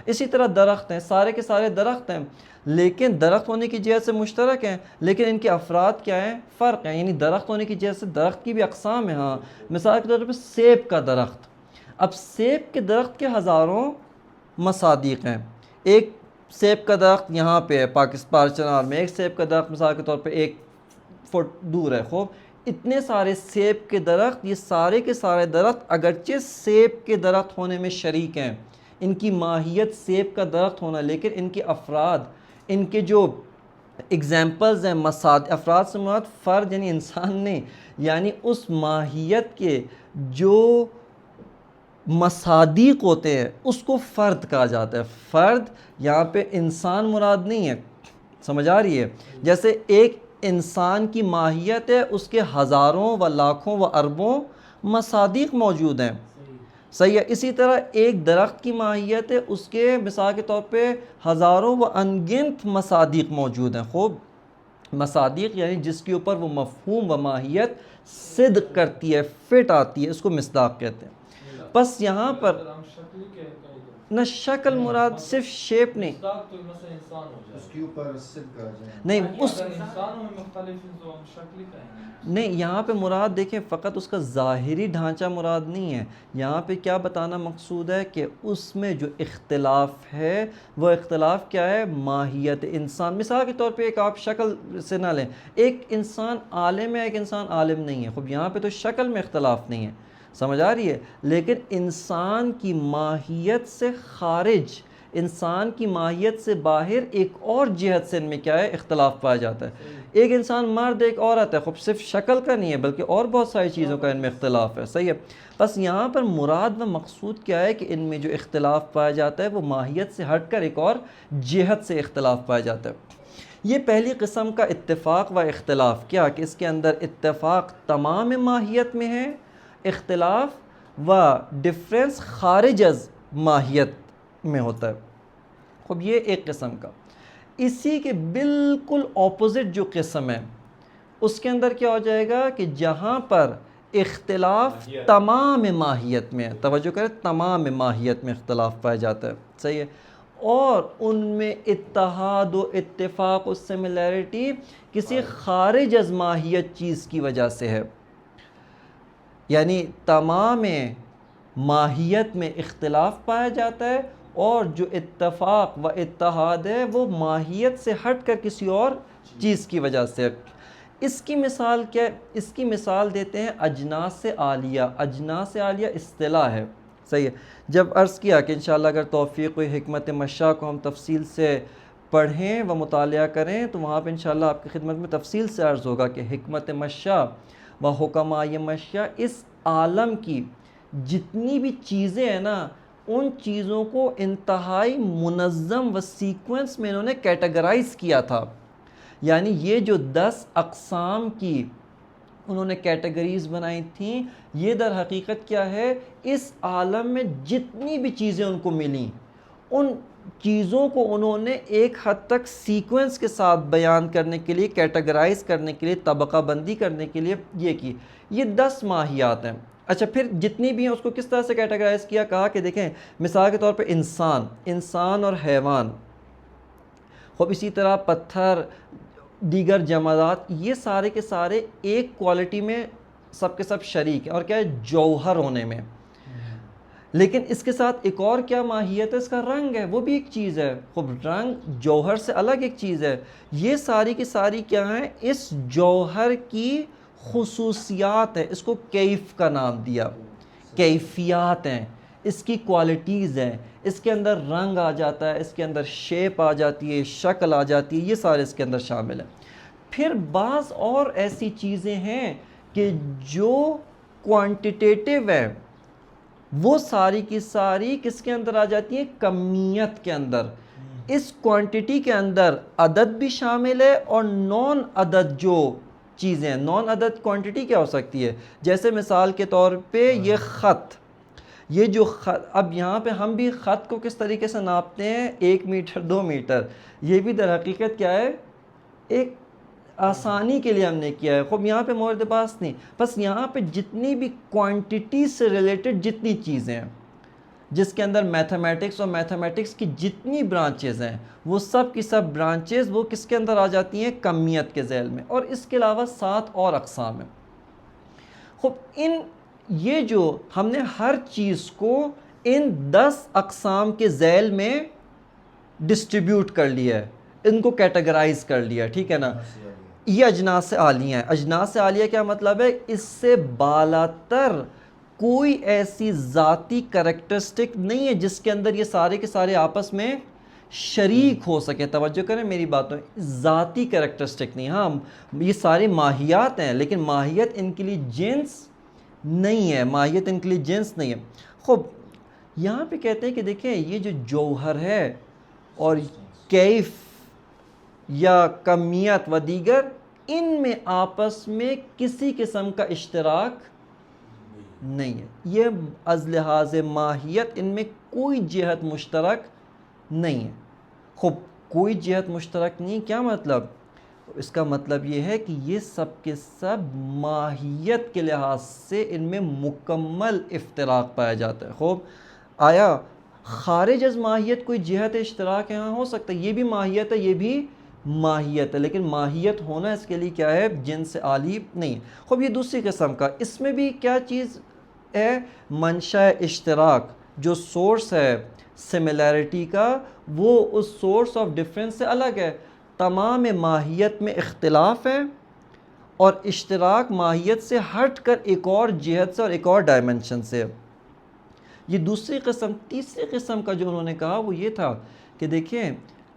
اسی طرح درخت ہیں، سارے کے سارے درخت ہیں لیکن درخت ہونے کی جہت سے مشترک ہیں، لیکن ان کے افراد کیا ہیں؟ فرق ہیں. یعنی درخت ہونے کی جہت سے درخت کی بھی اقسام ہیں. ہاں مثال کے طور پہ سیب کا درخت، اب سیب کے درخت کے ہزاروں مصادیق ہیں. ایک سیب کا درخت یہاں پہ ہے پاکستان چنار میں، ایک سیب کا درخت مثال کے طور پہ 1 فٹ دور ہے. خوب اتنے سارے سیب کے درخت، یہ سارے کے سارے درخت اگرچہ سیب کے درخت ہونے میں شریک ہیں، ان کی ماہیت سیب کا درخت ہونا، لیکن ان کے افراد، ان کے جو اگزامپلز ہیں، افراد سے مراد فرد یعنی انسان نہیں، یعنی اس ماہیت کے جو مصادیق ہوتے ہیں اس کو فرد کہا جاتا ہے. فرد یہاں پہ انسان مراد نہیں ہے، سمجھ آ رہی ہے؟ جیسے ایک انسان کی ماہیت ہے، اس کے ہزاروں و لاکھوں و اربوں مصادیق موجود ہیں. صحیح ہے. اسی طرح ایک درخت کی ماہیت ہے، اس کے مثال کے طور پہ ہزاروں و انگنت مصادیق موجود ہیں. خوب مصادیق یعنی جس کے اوپر وہ مفہوم و ماہیت صدق کرتی ہے، فٹ آتی ہے، اس کو مصداق کہتے ہیں. بس یہاں پر نہ شکل مراد صرف شیپ نہیں، نہیں اس نہیں، یہاں پہ مراد دیکھیں فقط اس کا ظاہری ڈھانچہ مراد نہیں ہے. یہاں پہ کیا بتانا مقصود ہے کہ اس میں جو اختلاف ہے وہ اختلاف کیا ہے؟ ماہیت انسان. مثال کے طور پہ ایک آپ شکل سے نہ لیں، ایک انسان عالم ہے، ایک انسان عالم نہیں ہے. خب یہاں پہ تو شکل میں اختلاف نہیں ہے، سمجھ آ رہی ہے؟ لیکن انسان کی ماہیت سے خارج، انسان کی ماہیت سے باہر ایک اور جہت سے ان میں کیا ہے؟ اختلاف پایا جاتا ہے. ایک انسان مرد، ایک عورت ہے، خب صرف شکل کا نہیں ہے بلکہ اور بہت ساری چیزوں کا ان میں اختلاف ہے. صحیح ہے. بس یہاں پر مراد و مقصود کیا ہے کہ ان میں جو اختلاف پایا جاتا ہے وہ ماہیت سے ہٹ کر ایک اور جہت سے اختلاف پایا جاتا ہے. یہ پہلی قسم کا اتفاق و اختلاف، کیا کہ اس کے اندر اتفاق تمام ماہیت میں ہے، اختلاف و ڈفرینس خارج از ماہیت میں ہوتا ہے. خب یہ ایک قسم کا. اسی کے بالکل اپوزٹ جو قسم ہے اس کے اندر کیا ہو جائے گا کہ جہاں پر اختلاف تمام ماہیت میں، توجہ کریں، تمام ماہیت میں اختلاف پایا جاتا ہے. صحیح ہے. اور ان میں اتحاد و اتفاق و سملیرٹی کسی خارج از ماہیت چیز کی وجہ سے ہے. یعنی تمام ماہیت میں اختلاف پایا جاتا ہے اور جو اتفاق و اتحاد ہے وہ ماہیت سے ہٹ کر کسی اور چیز کی وجہ سے. اس کی مثال کیا ہے؟ اس کی مثال دیتے ہیں اجناس عالیہ. اجناس عالیہ اصطلاح ہے. صحیح ہے. جب عرض کیا کہ انشاءاللہ اگر توفیق ہوئی حکمت مشاء کو ہم تفصیل سے پڑھیں و مطالعہ کریں تو وہاں پہ انشاءاللہ آپ کی خدمت میں تفصیل سے عرض ہوگا کہ حکمت مشاء و حکماء مشاء اس عالم کی جتنی بھی چیزیں ہیں نا، ان چیزوں کو انتہائی منظم و سیکوینس میں انہوں نے کیٹیگرائز کیا تھا. یعنی یہ جو 10 اقسام کی انہوں نے کیٹیگریز بنائی تھیں، یہ در حقیقت کیا ہے، اس عالم میں جتنی بھی چیزیں ان کو ملیں ان چیزوں کو انہوں نے ایک حد تک سیکوینس کے ساتھ بیان کرنے کے لیے، کیٹیگرائز کرنے کے لیے، طبقہ بندی کرنے کے لیے یہ کی. یہ 10 ماہیات ہیں. اچھا پھر جتنی بھی ہیں اس کو کس طرح سے کیٹیگرائز کیا؟ کہا کہ دیکھیں مثال کے طور پہ انسان اور حیوان، خوب اسی طرح پتھر، دیگر جمادات، یہ سارے کے سارے ایک کوالٹی میں سب کے سب شریک ہیں، اور کیا ہے، جوہر ہونے میں. لیکن اس کے ساتھ ایک اور کیا ماہیت ہے، اس کا رنگ ہے، وہ بھی ایک چیز ہے. خوب رنگ جوہر سے الگ ایک چیز ہے. یہ ساری کی ساری کیا ہیں، اس جوہر کی خصوصیات ہیں. اس کو کیف کا نام دیا، کیفیات ہیں، اس کی کوالٹیز ہیں. اس کے اندر رنگ آ جاتا ہے، اس کے اندر شیپ آ جاتی ہے، شکل آ جاتی ہے، یہ سارے اس کے اندر شامل ہیں. پھر بعض اور ایسی چیزیں ہیں کہ جو کوانٹیٹیو ہیں، وہ ساری کی ساری کس کے اندر آ جاتی ہیں، کمیت کے اندر. اس کوانٹیٹی کے اندر عدد بھی شامل ہے اور نان عدد جو چیزیں ہیں. نان عدد کوانٹیٹی کیا ہو سکتی ہے؟ جیسے مثال کے طور پہ یہ خط، یہ جو خط، اب یہاں پہ ہم بھی خط کو کس طریقے سے ناپتے ہیں، 1 میٹر 2 میٹر. یہ بھی در حقیقت کیا ہے، ایک آسانی کے لیے ہم نے کیا ہے. خوب یہاں پہ مورد بحث نہیں، بس یہاں پہ جتنی بھی کوانٹیٹی سے ریلیٹڈ جتنی چیزیں ہیں، جس کے اندر میتھمیٹکس اور میتھمیٹکس کی جتنی برانچز ہیں، وہ سب کی سب برانچز وہ کس کے اندر آ جاتی ہیں، کمیت کے ذیل میں. اور اس کے علاوہ 7 اور اقسام ہیں. خوب یہ جو ہم نے ہر چیز کو ان 10 اقسام کے ذیل میں ڈسٹریبیوٹ کر لیا ہے، ان کو کیٹیگرائز کر لیا، ٹھیک ہے نا. یہ اجناس عالیہ ہیں. اجناس عالیہ کیا مطلب ہے؟ اس سے بالاتر کوئی ایسی ذاتی کریکٹرسٹک نہیں ہے جس کے اندر یہ سارے کے سارے آپس میں شریک ہو سکے. توجہ کریں میری باتوں، ذاتی کریکٹرسٹک نہیں. ہاں یہ ساری ماہیات ہیں، لیکن ماہیت ان کے لیے جنس نہیں ہے، ماہیت ان کے لیے جنس نہیں ہے. خوب یہاں پہ کہتے ہیں کہ دیکھیں یہ جو جوہر ہے اور کیف یا کمیت و دیگر، ان میں آپس میں کسی قسم کا اشتراک نہیں ہے. یہ از لحاظ ماہیت ان میں کوئی جہت مشترک نہیں ہے. خوب کوئی جہت مشترک نہیں، کیا مطلب؟ اس کا مطلب یہ ہے کہ یہ سب کے سب ماہیت کے لحاظ سے ان میں مکمل افتراق پایا جاتا ہے. خوب آیا خارج از ماہیت کوئی جہت اشتراک یہاں ہو سکتا ہے؟ یہ بھی ماہیت ہے، یہ بھی ماہیت ہے، لیکن ماہیت ہونا اس کے لیے کیا ہے، جنس عالی نہیں. خوب یہ دوسری قسم کا، اس میں بھی کیا چیز ہے، منشأ اشتراک، جو سورس ہے سملیرٹی کا، وہ اس سورس آف ڈفرینس سے الگ ہے. تمام ماہیت میں اختلاف ہے اور اشتراک ماہیت سے ہٹ کر ایک اور جہت سے اور ایک اور ڈائمنشن سے. یہ دوسری قسم. تیسری قسم کا جو انہوں نے کہا وہ یہ تھا کہ دیکھیں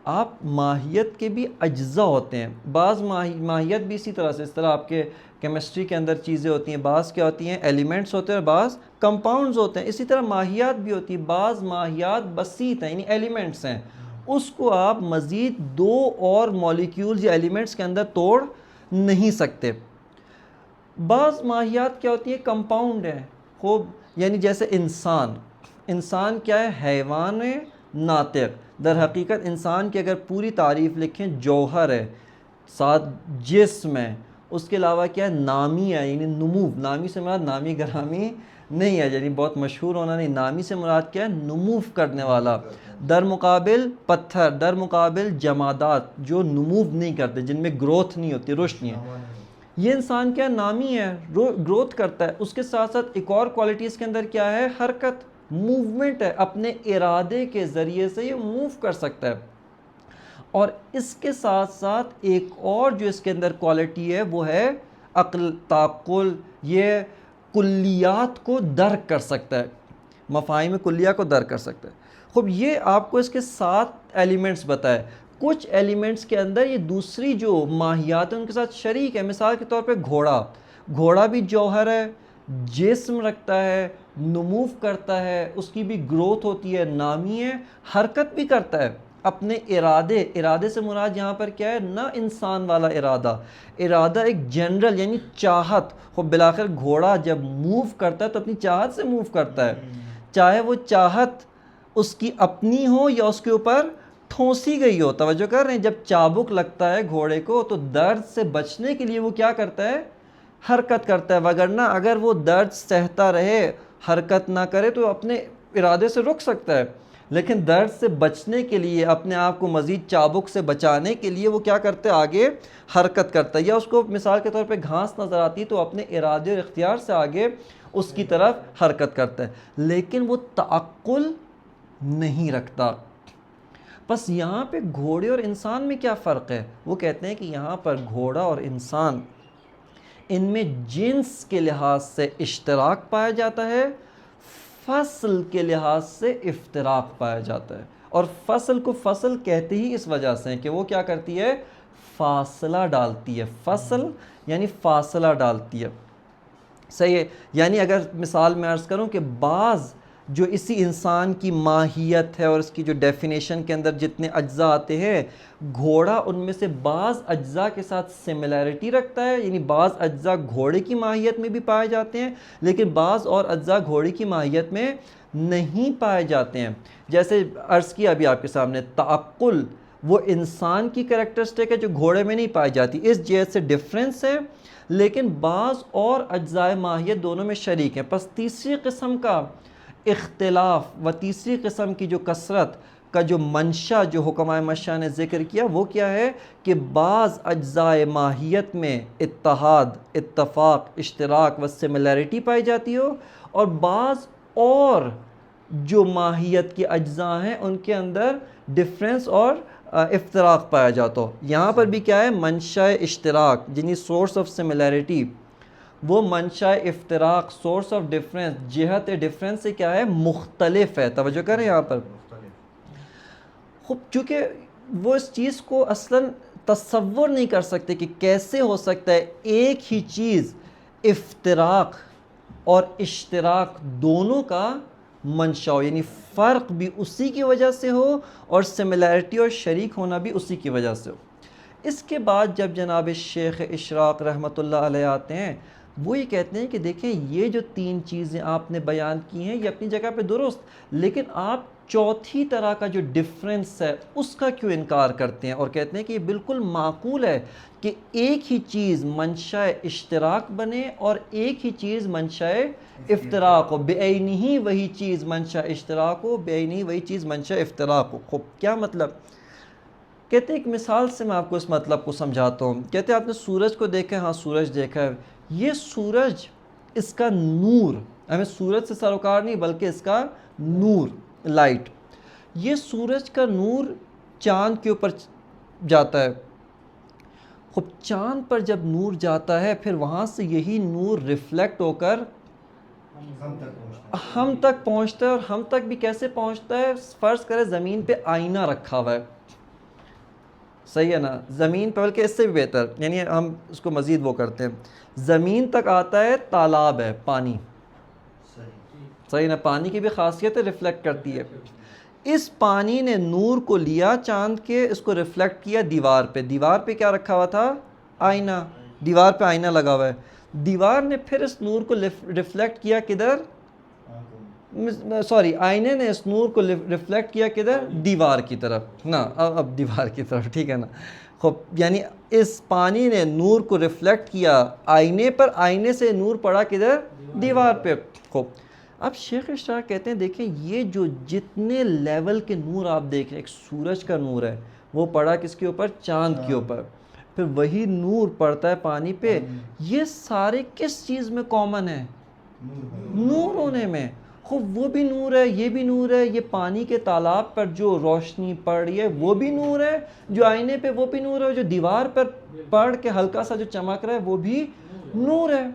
آپ ماہیت کے بھی اجزاء ہوتے ہیں. بعض ماہیت بھی اسی طرح سے، اس طرح آپ کے کیمسٹری کے اندر چیزیں ہوتی ہیں، بعض کیا ہوتی ہیں، ایلیمنٹس ہوتے ہیں اور بعض کمپاؤنڈز ہوتے ہیں. اسی طرح ماہیات بھی ہوتی ہیں. بعض ماہیات بسیط ہیں، یعنی ایلیمنٹس ہیں، اس کو آپ مزید 2 اور مولیکیولز یا ایلیمنٹس کے اندر توڑ نہیں سکتے. بعض ماہیات کیا ہوتی ہیں، کمپاؤنڈ ہیں. خوب یعنی جیسے انسان کیا ہے، حیوان ناطق. در حقیقت انسان کی اگر پوری تعریف لکھیں، جوہر ہے، ساتھ جسم ہے، اس کے علاوہ کیا ہے، نامی ہے، یعنی نمو. نامی سے مراد نامی گرامی نہیں ہے، یعنی بہت مشہور ہونا نہیں. نامی سے مراد کیا ہے، نمو کرنے والا. در مقابل پتھر، در مقابل جمادات جو نمو نہیں کرتے، جن میں گروتھ نہیں ہوتی، رشد نہیں ہے. یہ انسان کیا نامی ہے، گروتھ کرتا ہے. اس کے ساتھ ساتھ ایک اور کوالٹی اس کے اندر کیا ہے، حرکت، موومنٹ ہے. اپنے ارادے کے ذریعے سے یہ موو کر سکتا ہے. اور اس کے ساتھ ساتھ ایک اور جو اس کے اندر کوالٹی ہے وہ ہے عقل، تعقل. یہ کلیات کو درک کر سکتا ہے، مفاہیم کلیہ کو درک کر سکتا ہے. خوب یہ آپ کو اس کے 7 ایلیمنٹس بتائے. کچھ ایلیمنٹس کے اندر یہ دوسری جو ماہیات ہیں ان کے ساتھ شریک ہے. مثال کے طور پہ گھوڑا بھی جوہر ہے، جسم رکھتا ہے، نمو کرتا ہے، اس کی بھی گروتھ ہوتی ہے، نامی ہے، حرکت بھی کرتا ہے. اپنے ارادے سے مراد یہاں پر کیا ہے؟ نہ انسان والا ارادہ ایک جنرل یعنی چاہت. خب بالآخر گھوڑا جب موو کرتا ہے تو اپنی چاہت سے موو کرتا ہے، چاہے وہ چاہت اس کی اپنی ہو یا اس کے اوپر ٹھونسی گئی ہو. توجہ کر رہے ہیں؟ جب چابک لگتا ہے گھوڑے کو تو درد سے بچنے کے لیے وہ کیا کرتا ہے؟ حرکت کرتا ہے، وگرنہ اگر وہ درد سہتا رہے حرکت نہ کرے تو اپنے ارادے سے رک سکتا ہے، لیکن درد سے بچنے کے لیے اپنے آپ کو مزید چابک سے بچانے کے لیے وہ کیا کرتا ہے؟ آگے حرکت کرتا ہے. یا اس کو مثال کے طور پہ گھاس نظر آتی تو اپنے ارادے اور اختیار سے آگے اس کی طرف حرکت کرتا ہے، لیکن وہ تعقل نہیں رکھتا. بس یہاں پہ گھوڑے اور انسان میں کیا فرق ہے؟ وہ کہتے ہیں کہ یہاں پر گھوڑا اور انسان ان میں جنس کے لحاظ سے اشتراک پایا جاتا ہے، فصل کے لحاظ سے افتراق پایا جاتا ہے. اور فصل کو فصل کہتے ہی اس وجہ سے ہیں کہ وہ کیا کرتی ہے؟ فاصلہ ڈالتی ہے. فصل یعنی فاصلہ ڈالتی ہے. صحیح ہے؟ یعنی اگر مثال میں عرض کروں کہ بعض جو اسی انسان کی ماہیت ہے اور اس کی جو ڈیفینیشن کے اندر جتنے اجزاء آتے ہیں، گھوڑا ان میں سے بعض اجزاء کے ساتھ سملیرٹی رکھتا ہے، یعنی بعض اجزاء گھوڑے کی ماہیت میں بھی پائے جاتے ہیں لیکن بعض اور اجزاء گھوڑے کی ماہیت میں نہیں پائے جاتے ہیں. جیسے عرض کیا ابھی آپ کے سامنے، تعقل وہ انسان کی کریکٹرسٹک ہے جو گھوڑے میں نہیں پائی جاتی. اس جہت سے ڈفرینس ہے، لیکن بعض اور اجزاء ماہیت دونوں میں شریک ہیں. پس تیسری قسم کا اختلاف و تیسری قسم کی جو کثرت کا جو منشا جو حکمائے مشا نے ذکر کیا وہ کیا ہے؟ کہ بعض اجزاء ماہیت میں اتحاد، اتفاق، اشتراک و سملیرٹی پائی جاتی ہو، اور بعض اور جو ماہیت کے اجزاء ہیں ان کے اندر ڈفرینس اور افتراق پایا جاتا ہو. یہاں پر بھی کیا ہے؟ منشا اشتراک یعنی سورس آف سملیرٹی، وہ منشا افتراق سورس آف ڈفرینس جہت ڈفرینس سے کیا ہے؟ مختلف ہے. توجہ کریں یہاں پر. خوب چونکہ وہ اس چیز کو اصلاً تصور نہیں کر سکتے کہ کیسے ہو سکتا ہے ایک ہی چیز افتراق اور اشتراک دونوں کا منشا ہو، یعنی فرق بھی اسی کی وجہ سے ہو اور سملیرٹی اور شریک ہونا بھی اسی کی وجہ سے ہو. اس کے بعد جب جناب شیخ اشراق رحمۃ اللہ علیہ آتے ہیں، وہ یہ کہتے ہیں کہ دیکھیں یہ جو تین چیزیں آپ نے بیان کی ہیں یہ اپنی جگہ پہ درست، لیکن آپ چوتھی طرح کا جو ڈفرینس ہے اس کا کیوں انکار کرتے ہیں؟ اور کہتے ہیں کہ یہ بالکل معقول ہے کہ ایک ہی چیز منشا اشتراک بنے اور ایک ہی چیز منشا افتراق ہو، بعینہ ہی وہی چیز منشا اشتراک ہو، بعینہ ہی وہی چیز منشا افتراق ہو. خوب کیا مطلب؟ کہتے ہیں ایک مثال سے میں آپ کو اس مطلب کو سمجھاتا ہوں. کہتے ہیں آپ نے سورج کو دیکھا ہے؟ ہاں سورج دیکھا ہے. یہ سورج، اس کا نور، ہمیں سورج سے سروکار نہیں بلکہ اس کا نور، لائٹ، یہ سورج کا نور چاند کے اوپر جاتا ہے. خب چاند پر جب نور جاتا ہے پھر وہاں سے یہی نور ریفلیکٹ ہو کر ہم تک پہنچتا ہے. اور ہم تک بھی کیسے پہنچتا ہے؟ فرض کرے زمین پہ آئینہ رکھا ہوا ہے، صحیح ہے نا؟ زمین پہ، بلکہ اس سے بھی بہتر، یعنی ہم اس کو مزید وہ کرتے ہیں، زمین تک آتا ہے تالاب ہے، پانی، صحیح نا؟ پانی کی بھی خاصیت ہے، ریفلیکٹ کرتی ہے. اس پانی نے نور کو لیا چاند کے، اس کو ریفلیکٹ کیا دیوار پہ. دیوار پہ کیا رکھا ہوا تھا؟ آئینہ. دیوار پہ آئینہ لگا ہوا ہے. دیوار نے پھر اس نور کو ریفلیکٹ کیا کدھر؟ آئینے نے اس نور کو ریفلیکٹ کیا کدھر؟ دیوار کی طرف نا. اب دیوار کی طرف، ٹھیک ہے نا؟ خب یعنی اس پانی نے نور کو ریفلیکٹ کیا آئینے پر، آئینے سے نور پڑا کدھر؟ دیوار پہ. خب اب شیخ اشراق کہتے ہیں دیکھیں یہ جو جتنے لیول کے نور آپ دیکھ رہے ہیں، ایک سورج کا نور ہے وہ پڑا کس کے اوپر؟ چاند کے اوپر. پھر وہی نور پڑتا ہے پانی پہ. یہ سارے کس چیز میں کامن ہے؟ نور ہونے میں. خوب وہ بھی نور ہے، یہ بھی نور ہے. یہ پانی کے تالاب پر جو روشنی پڑ رہی ہے وہ بھی نور ہے، جو آئینے پہ وہ بھی نور ہے، جو دیوار پر پڑ کے ہلکا سا جو چمک رہا ہے وہ بھی نور ہے.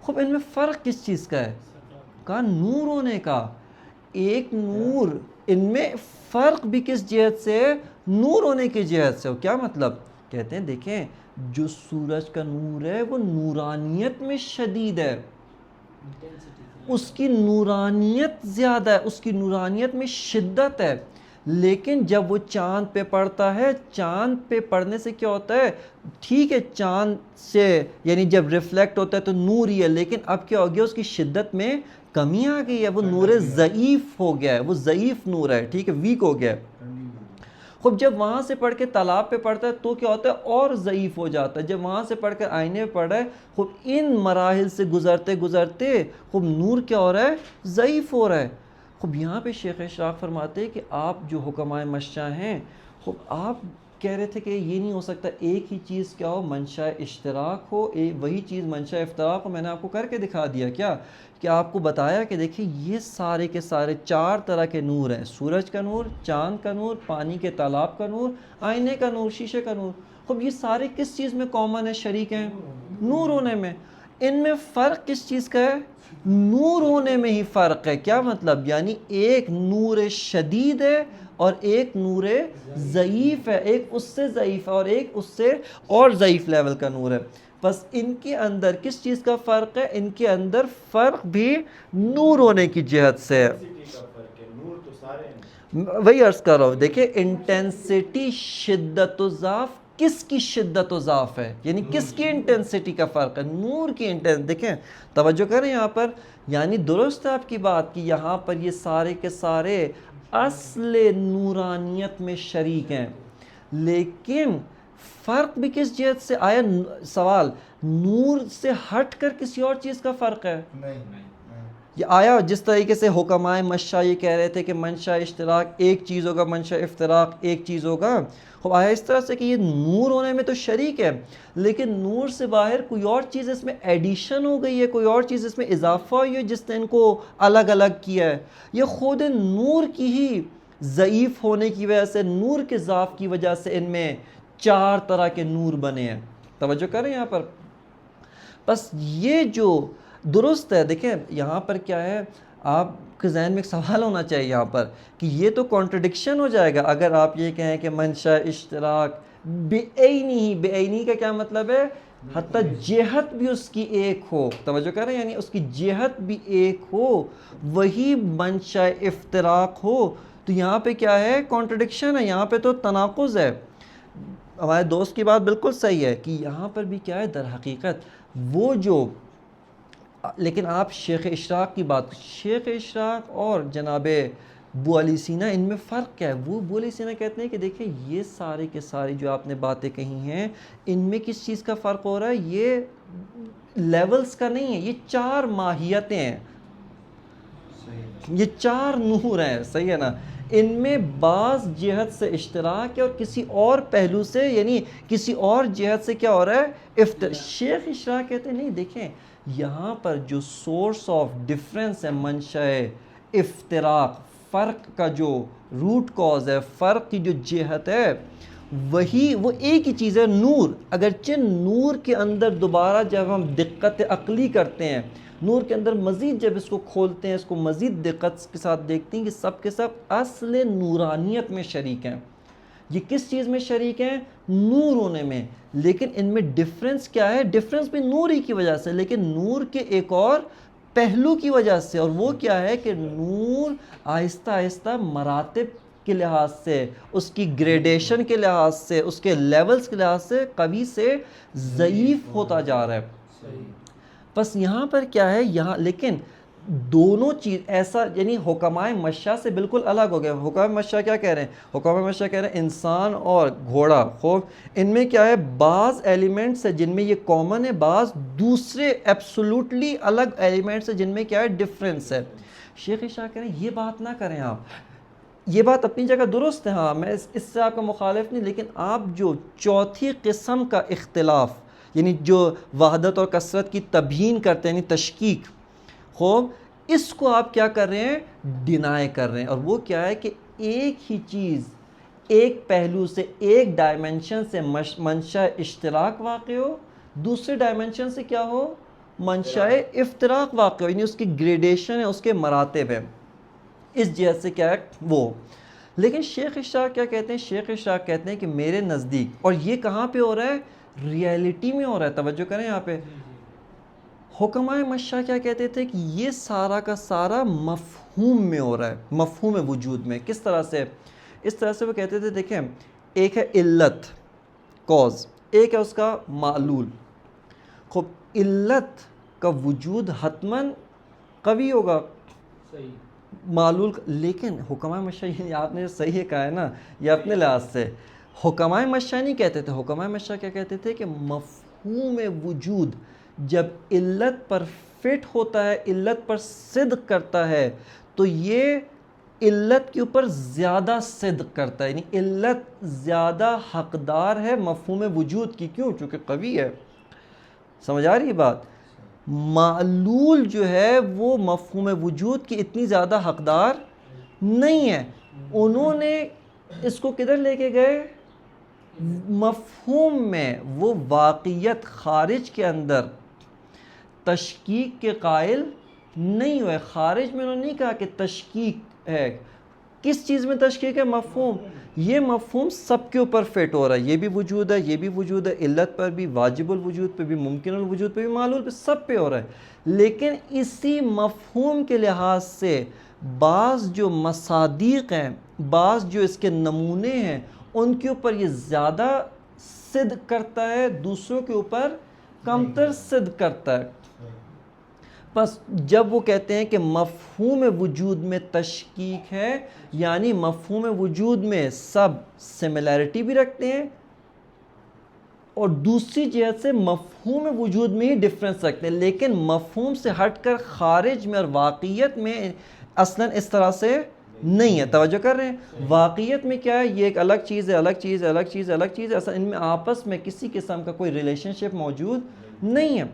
خوب ان میں فرق کس چیز کا ہے؟ کہا نور ہونے کا. ایک نور، ان میں فرق بھی کس جہت سے ہے؟ نور ہونے کی جہت سے. کیا مطلب؟ کہتے ہیں دیکھیں جو سورج کا نور ہے وہ نورانیت میں شدید ہے، اس کی نورانیت زیادہ ہے، اس کی نورانیت میں شدت ہے. لیکن جب وہ چاند پہ پڑتا ہے، چاند پہ پڑنے سے کیا ہوتا ہے، ٹھیک ہے چاند سے یعنی جب ریفلیکٹ ہوتا ہے تو نور ہی ہے، لیکن اب کیا ہو گیا، اس کی شدت میں کمی آ گئی ہے، وہ نور ضعیف ہو گیا ہے، وہ ضعیف نور ہے، ٹھیک ہے، ویک ہو گیا ہے۔ خوب جب وہاں سے پڑھ کے تالاب پہ پڑھتا ہے تو کیا ہوتا ہے، اور ضعیف ہو جاتا ہے، جب وہاں سے پڑھ کر آئینے پہ پڑھ رہا ہے، خوب ان مراحل سے گزرتے گزرتے خوب نور کیا ہو رہا ہے، ضعیف ہو رہا ہے۔ خوب یہاں پہ شیخ اشراق فرماتے ہیں کہ آپ جو حکمائے مشاء ہیں، خوب آپ کہہ رہے تھے کہ یہ نہیں ہو سکتا ایک ہی چیز کیا ہو، منشاء اشتراک ہو، وہی چیز منشاء افتراق ہو۔ میں نے آپ کو کر کے دکھا دیا کیا، کہ آپ کو بتایا کہ دیکھیں یہ سارے کے سارے 4 طرح کے نور ہیں، سورج کا نور، چاند کا نور، پانی کے تالاب کا نور، آئینے کا نور، شیشے کا نور۔ خوب یہ سارے کس چیز میں کامن ہے، شریک ہیں، نور ہونے میں۔ ان میں فرق کس چیز کا ہے، نور ہونے میں ہی فرق ہے۔ کیا مطلب، یعنی ایک نور شدید ہے اور ایک نور ضعیف ہے، ایک اس سے ضعیف ہے اور ایک اس سے اور ضعیف لیول کا نور ہے۔ بس ان کے اندر کس چیز کا فرق ہے، ان کے اندر فرق بھی نور ہونے کی جہت سے ہے۔ وہی عرض کر رہا ہوں، دیکھیں انٹینسٹی، شدت و ضعف، کس کی شدت و ضعف ہے، یعنی کس کی انٹینسٹی کا فرق ہے، نور کی انٹینسٹی۔ دیکھیں توجہ کریں یہاں پر، یعنی درست ہے آپ کی بات کہ یہاں پر یہ سارے کے سارے اصل نورانیت میں شریک ہیں، لیکن فرق بھی کس جہت سے آیا، سوال نور سے ہٹ کر کسی اور چیز کا فرق ہے؟ نہیں۔ یہ آیا جس طریقے سے حکمائے مشاء یہ کہہ رہے تھے کہ منشاء اشتراک ایک چیز ہوگا، منشاء افتراق ایک چیز ہوگا، خوب آیا اس طرح سے کہ یہ نور ہونے میں تو شریک ہے، لیکن نور سے باہر کوئی اور چیز اس میں ایڈیشن ہو گئی ہے، کوئی اور چیز اس میں اضافہ ہوئی ہے جس نے ان کو الگ الگ کیا ہے۔ یہ خود نور کی ہی ضعیف ہونے کی وجہ سے، نور کے ضعف کی وجہ سے ان میں 4 طرح کے نور بنے ہیں۔ توجہ کریں یہاں پر، بس یہ جو درست ہے، دیکھیں یہاں پر کیا ہے، آپ کے ذہن میں ایک سوال ہونا چاہیے یہاں پر کہ یہ تو کانٹرڈکشن ہو جائے گا اگر آپ یہ کہیں کہ منشاء اشتراک بعینی، بعینی کا کیا مطلب ہے، حتیٰ جہت بھی اس کی ایک ہو، توجہ کریں یعنی اس کی جہت بھی ایک ہو، وہی منشاء افتراق ہو، تو یہاں پہ کیا ہے، کانٹرڈکشن ہے، یہاں پہ تو تناقض ہے۔ ہمارے دوست کی بات بالکل صحیح ہے کہ یہاں پر بھی کیا ہے، در حقیقت وہ جو، لیکن آپ شیخ اشراق کی بات، شیخ اشراق اور جناب ابو علی سینا، ان میں فرق کیا ہے؟ وہ ابو علی سینا کہتے ہیں کہ دیکھیں یہ سارے کے سارے جو آپ نے باتیں کہی ہیں، ان میں کس چیز کا فرق ہو رہا ہے، یہ لیولز کا نہیں ہے، یہ 4 ماہیتیں ہیں، یہ 4 نور ہیں، صحیح ہے نا، ان میں بعض جہت سے اشتراک ہے اور کسی اور پہلو سے یعنی کسی اور جہت سے کیا ہو رہا ہے، شیخ اشراق کہتے ہیں نہیں، دیکھیں یہاں پر جو سورس آف ڈفرینس ہے، منشاء افتراق، فرق کا جو روٹ کاز ہے، فرق کی جو جہت ہے، وہی وہ ایک ہی چیز ہے، نور۔ اگرچہ نور کے اندر دوبارہ جب ہم دقت عقلی کرتے ہیں، نور کے اندر مزید جب اس کو کھولتے ہیں، اس کو مزید دقت کے ساتھ دیکھتے ہیں کہ سب کے سب اصل نورانیت میں شریک ہیں۔ یہ کس چیز میں شریک ہیں، نور ہونے میں، لیکن ان میں ڈفرنس کیا ہے، ڈفرنس بھی نور ہی کی وجہ سے، لیکن نور کے ایک اور پہلو کی وجہ سے، اور وہ کیا ہے کہ نور آہستہ آہستہ مراتب کے لحاظ سے، اس کی گریڈیشن کے لحاظ سے، اس کے لیولز کے لحاظ سے قوی سے ضعیف ہوتا جا رہا ہے۔ بس یہاں پر کیا ہے، یہاں لیکن دونوں چیز ایسا یعنی حکمائے مشاء سے بالکل الگ ہو گئے۔ حکمائے مشاء کیا کہہ رہے ہیں، حکمائے مشاء کہہ رہے ہیں انسان اور گھوڑا، خوب ان میں کیا ہے، بعض ایلیمنٹس ہے جن میں یہ کامن ہے، بعض دوسرے ایبسولوٹلی الگ ایلیمنٹس ہے جن میں کیا ہے، ڈفرینس ہے۔ شیخ شاہ کہہ رہے ہیں یہ بات نہ کریں آپ، یہ بات اپنی جگہ درست ہے، ہاں میں اس سے آپ کا مخالف نہیں، لیکن آپ جو چوتھی قسم کا اختلاف یعنی جو وحدت اور کثرت کی تبیین کرتے ہیں، یعنی تشکیک، خوب اس کو آپ کیا کر رہے ہیں، ڈینائی کر رہے ہیں، اور وہ کیا ہے کہ ایک ہی چیز ایک پہلو سے، ایک ڈائمنشن سے منشاء اشتراک واقع ہو، دوسرے ڈائمنشن سے کیا ہو، منشاء افتراق واقع ہو، یعنی اس کی گریڈیشن ہے، اس کے مراتب ہیں، اس جہت سے کیا ہے وہ۔ لیکن شیخ اشراق کیا کہتے ہیں، شیخ اشراق کہتے ہیں کہ میرے نزدیک، اور یہ کہاں پہ ہو رہا ہے، ریئلٹی میں ہو رہا ہے، توجہ کریں یہاں پہ، حکمائے مشاء کیا کہتے تھے کہ یہ سارا کا سارا مفہوم میں ہو رہا ہے، مفہوم وجود میں۔ کس طرح سے، اس طرح سے وہ کہتے تھے دیکھیں ایک ہے علت کوز، ایک ہے اس کا معلول. خب علت کا وجود حتماً قوی ہوگا معلول، لیکن حکمائے مشاء یعنی آپ نے صحیح کہا ہے نا یہ اپنے لحاظ سے، حکمائے مشاء نہیں کہتے تھے. حکمائے مشاء کیا کہتے تھے کہ مفہوم وجود جب علت پر فٹ ہوتا ہے، علت پر صدق کرتا ہے تو یہ علت کے اوپر زیادہ صدق کرتا ہے، یعنی علت زیادہ حقدار ہے مفہوم وجود کی. کیوں؟ چونکہ قوی ہے. سمجھ آ رہی ہے بات؟ معلول جو ہے وہ مفہوم وجود کی اتنی زیادہ حقدار نہیں ہے. انہوں نے اس کو کدھر لے کے گئے؟ مفہوم میں. وہ واقعیت خارج کے اندر تشکیک کے قائل نہیں ہوئے. خارج میں انہوں نے نہیں کہا کہ تشکیک ہے. کس چیز میں تشکیک ہے؟ مفہوم. یہ مفہوم سب کے اوپر فٹ ہو رہا ہے، یہ بھی وجود ہے، یہ بھی وجود ہے، علت پر بھی، واجب الوجود پہ بھی، ممکن الوجود پہ بھی، معلول پہ، سب پہ ہو رہا ہے. لیکن اسی مفہوم کے لحاظ سے بعض جو مصادیق ہیں، بعض جو اس کے نمونے ہیں، ان کے اوپر یہ زیادہ صدق کرتا ہے، دوسروں کے اوپر کمتر صدق کرتا ہے. بس جب وہ کہتے ہیں کہ مفہوم وجود میں تشکیک ہے، یعنی مفہوم وجود میں سب سملیرٹی بھی رکھتے ہیں اور دوسری جہت سے مفہوم وجود میں ہی ڈفرنس رکھتے ہیں، لیکن مفہوم سے ہٹ کر خارج میں اور واقعیت میں اصلاً اس طرح سے نہیں ہے. توجہ کر رہے ہیں؟ واقعیت میں کیا ہے؟ یہ ایک الگ چیز ہے، الگ چیز ہے، الگ چیز ہے، الگ چیز ہے. اصلا ان میں آپس میں کسی قسم کا کوئی ریلیشن شپ موجود نہیں ہے.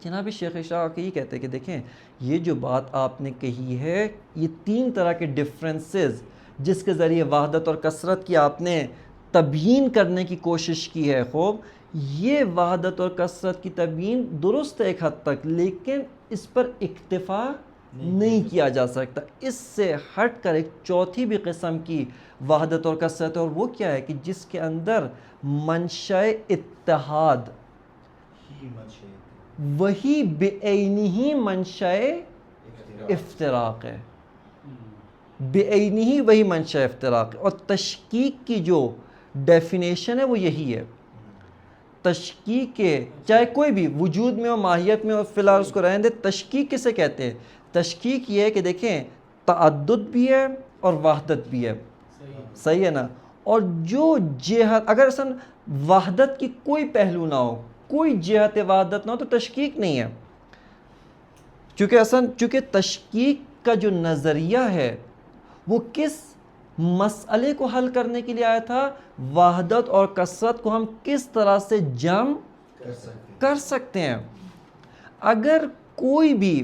جناب شیخ اشراق یہ کہتے ہیں کہ دیکھیں یہ جو بات آپ نے کہی ہے، یہ تین طرح کے ڈفرینسز جس کے ذریعے وحدت اور کثرت کی آپ نے تبیین کرنے کی کوشش کی ہے، خوب یہ وحدت اور کثرت کی تبیین درست ہے ایک حد تک، لیکن اس پر اکتفا نہیں کیا جا سکتا. اس سے ہٹ کر ایک چوتھی بھی قسم کی وحدت اور کثرت ہے، اور وہ کیا ہے کہ جس کے اندر منشأ اتحاد وہی بعینہ منشأ افتراق ہے، بعینہ وہی منشأ افتراق ہے. اور تشکیک کی جو ڈیفینیشن ہے وہ یہی ہے. تشکیک کے چاہے کوئی بھی وجود میں ہو، ماہیت میں ہو، فی الحال اس کو رہنے دے. تشکیک کسے کہتے ہیں؟ تشکیک یہ ہے کہ دیکھیں تعدد بھی ہے اور وحدت بھی ہے، صحیح ہے نا. اور جو جہت اگر اصلا وحدت کی کوئی پہلو نہ ہو، کوئی جہت وحدت نہ ہو تو تشکیک نہیں ہے. چونکہ تشکیک کا جو نظریہ ہے وہ کس مسئلے کو حل کرنے کے لیے آیا تھا؟ وحدت اور کثرت کو ہم کس طرح سے جمع کر سکتے ہیں. اگر کوئی بھی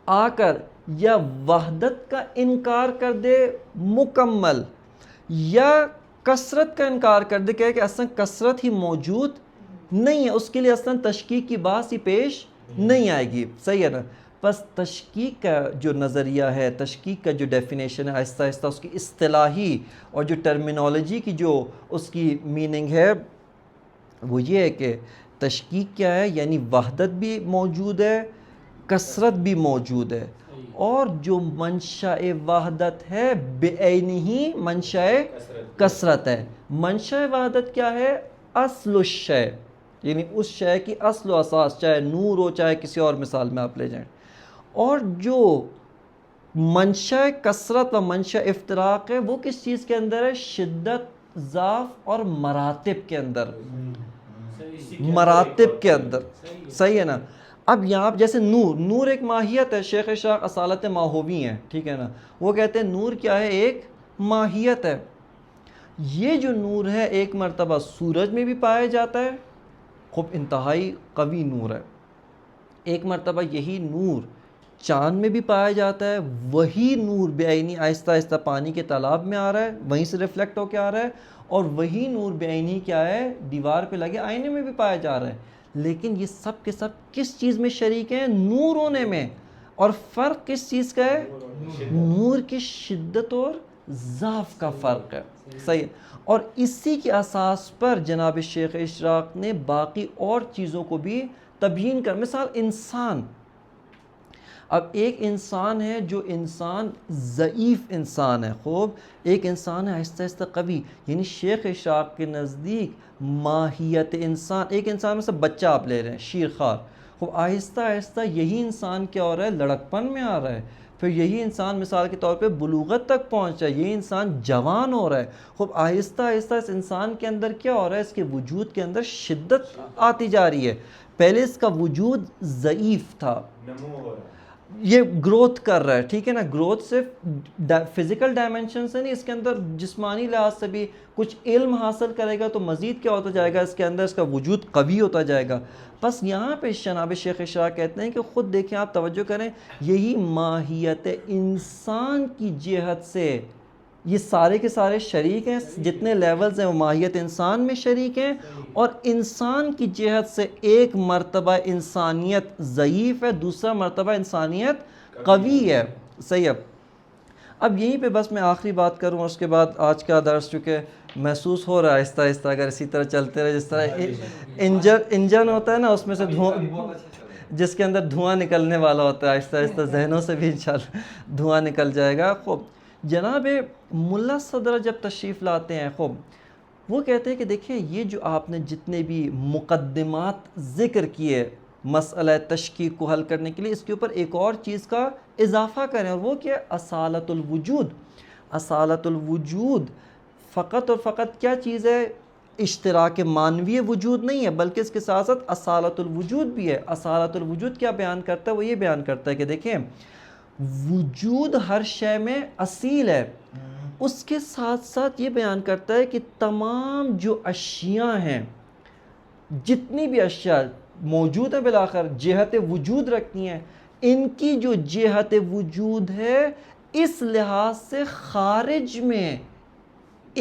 آ کر یا وحدت کا انکار کر دے مکمل، یا کثرت کا انکار کر دے کہ اصلا کثرت ہی موجود نہیں ہے، اس کے لیے اصلا تشکیک کی بات ہی پیش نہیں آئے گی، صحیح ہے نا. بس تشکیک کا جو نظریہ ہے، تشکیک کا جو ڈیفینیشن ہے، آہستہ آہستہ اس کی اصطلاحی اور جو ٹرمینالوجی کی جو اس کی میننگ ہے وہ یہ ہے کہ تشکیک کیا ہے؟ یعنی وحدت بھی موجود ہے، کثرت بھی موجود ہے، اور جو منشأ وحدت ہے بعینہ منشأ کثرت ہے. منشأ وحدت کیا ہے؟ اصل الشیء، یعنی اس شے کی اصل و اساس، چاہے نور ہو چاہے کسی اور مثال میں آپ لے جائیں. اور جو منشأ کثرت و منشأ افتراق ہے وہ کس چیز کے اندر ہے؟ شدت، ضعف اور مراتب کے اندر، مراتب کے اندر، صحیح ہے نا. اب یہاں جیسے نور ایک ماہیت ہے. شیخ اشراق اصالت ماہوی ہیں، ٹھیک ہے نا. وہ کہتے ہیں نور کیا ہے؟ ایک ماہیت ہے. یہ جو نور ہے ایک مرتبہ سورج میں بھی پایا جاتا ہے، خوب انتہائی قوی نور ہے. ایک مرتبہ یہی نور چاند میں بھی پایا جاتا ہے، وہی نور بعینی آہستہ آہستہ پانی کے تالاب میں آ رہا ہے، وہیں سے ریفلیکٹ ہو کے آ رہا ہے. اور وہی نور بعینی کیا ہے؟ دیوار پہ لگے آئینے میں بھی پایا جا رہا ہے. لیکن یہ سب کے سب کس چیز میں شریک ہیں؟ نور ہونے میں. اور فرق کس چیز کا ہے؟ نور کی شدت اور ضعف کا فرق ہے، صحیح. اور اسی کی اساس پر جناب شیخ اشراق نے باقی اور چیزوں کو بھی تبیین کر. مثال انسان، اب ایک انسان ہے جو انسان ضعیف انسان ہے، خوب ایک انسان ہے آہستہ آہستہ قوی، یعنی شیخ اشراق کے نزدیک ماہیت انسان، ایک انسان میں سے بچہ آپ لے رہے ہیں شیرخوار، خوب آہستہ آہستہ یہی انسان کیا ہو رہا ہے، لڑکپن میں آ رہا ہے، پھر یہی انسان مثال کے طور پہ بلوغت تک پہنچا ہے، یہی انسان جوان ہو رہا ہے، خوب آہستہ آہستہ اس انسان کے اندر کیا ہو رہا ہے، اس کے وجود کے اندر شدت آتی جا رہی ہے۔ پہلے اس کا وجود ضعیف تھا، یہ گروتھ کر رہا ہے، ٹھیک ہے نا، گروتھ صرف فزیکل ڈائمنشن سے نہیں، اس کے اندر جسمانی لحاظ سے بھی کچھ علم حاصل کرے گا تو مزید کیا ہوتا جائے گا، اس کے اندر اس کا وجود قوی ہوتا جائے گا۔ بس یہاں پہ جناب شیخ اشراق کہتے ہیں کہ خود دیکھیں آپ توجہ کریں، یہی ماہیت انسان کی جہت سے یہ سارے کے سارے شریک ہیں، جتنے لیولز ہیں وہ ماہیت انسان میں شریک ہیں، اور انسان کی جہت سے ایک مرتبہ انسانیت ضعیف ہے، دوسرا مرتبہ انسانیت قوی ہے۔ صحیح ہے، اب یہیں پہ بس میں آخری بات کروں اور اس کے بعد آج کا درس چونکہ محسوس ہو رہا ہے آہستہ آہستہ اگر اسی طرح چلتے رہے، جس طرح انجن ہوتا ہے نا، اس میں سے جس کے اندر دھواں نکلنے والا ہوتا ہے، آہستہ آہستہ ذہنوں سے بھی انشاءاللہ دھواں نکل جائے گا۔ خوب جناب ملا صدرہ جب تشریف لاتے ہیں، خوب وہ کہتے ہیں کہ دیکھیں یہ جو آپ نے جتنے بھی مقدمات ذکر کیے مسئلہ تشکیک کو حل کرنے کے لیے، اس کے اوپر ایک اور چیز کا اضافہ کریں، اور وہ کیا ہے، اصالت الوجود۔ اصالت الوجود فقط اور فقط کیا چیز ہے، اشتراک معنوی وجود نہیں ہے، بلکہ اس کے ساتھ ساتھ اصالت الوجود بھی ہے۔ اصالت الوجود کیا بیان کرتا ہے، وہ یہ بیان کرتا ہے کہ دیکھیں وجود ہر شے میں اصیل ہے، اس کے ساتھ ساتھ یہ بیان کرتا ہے کہ تمام جو اشیاء ہیں، جتنی بھی اشیاء موجود ہیں بالآخر جہت وجود رکھتی ہیں، ان کی جو جہت وجود ہے اس لحاظ سے خارج میں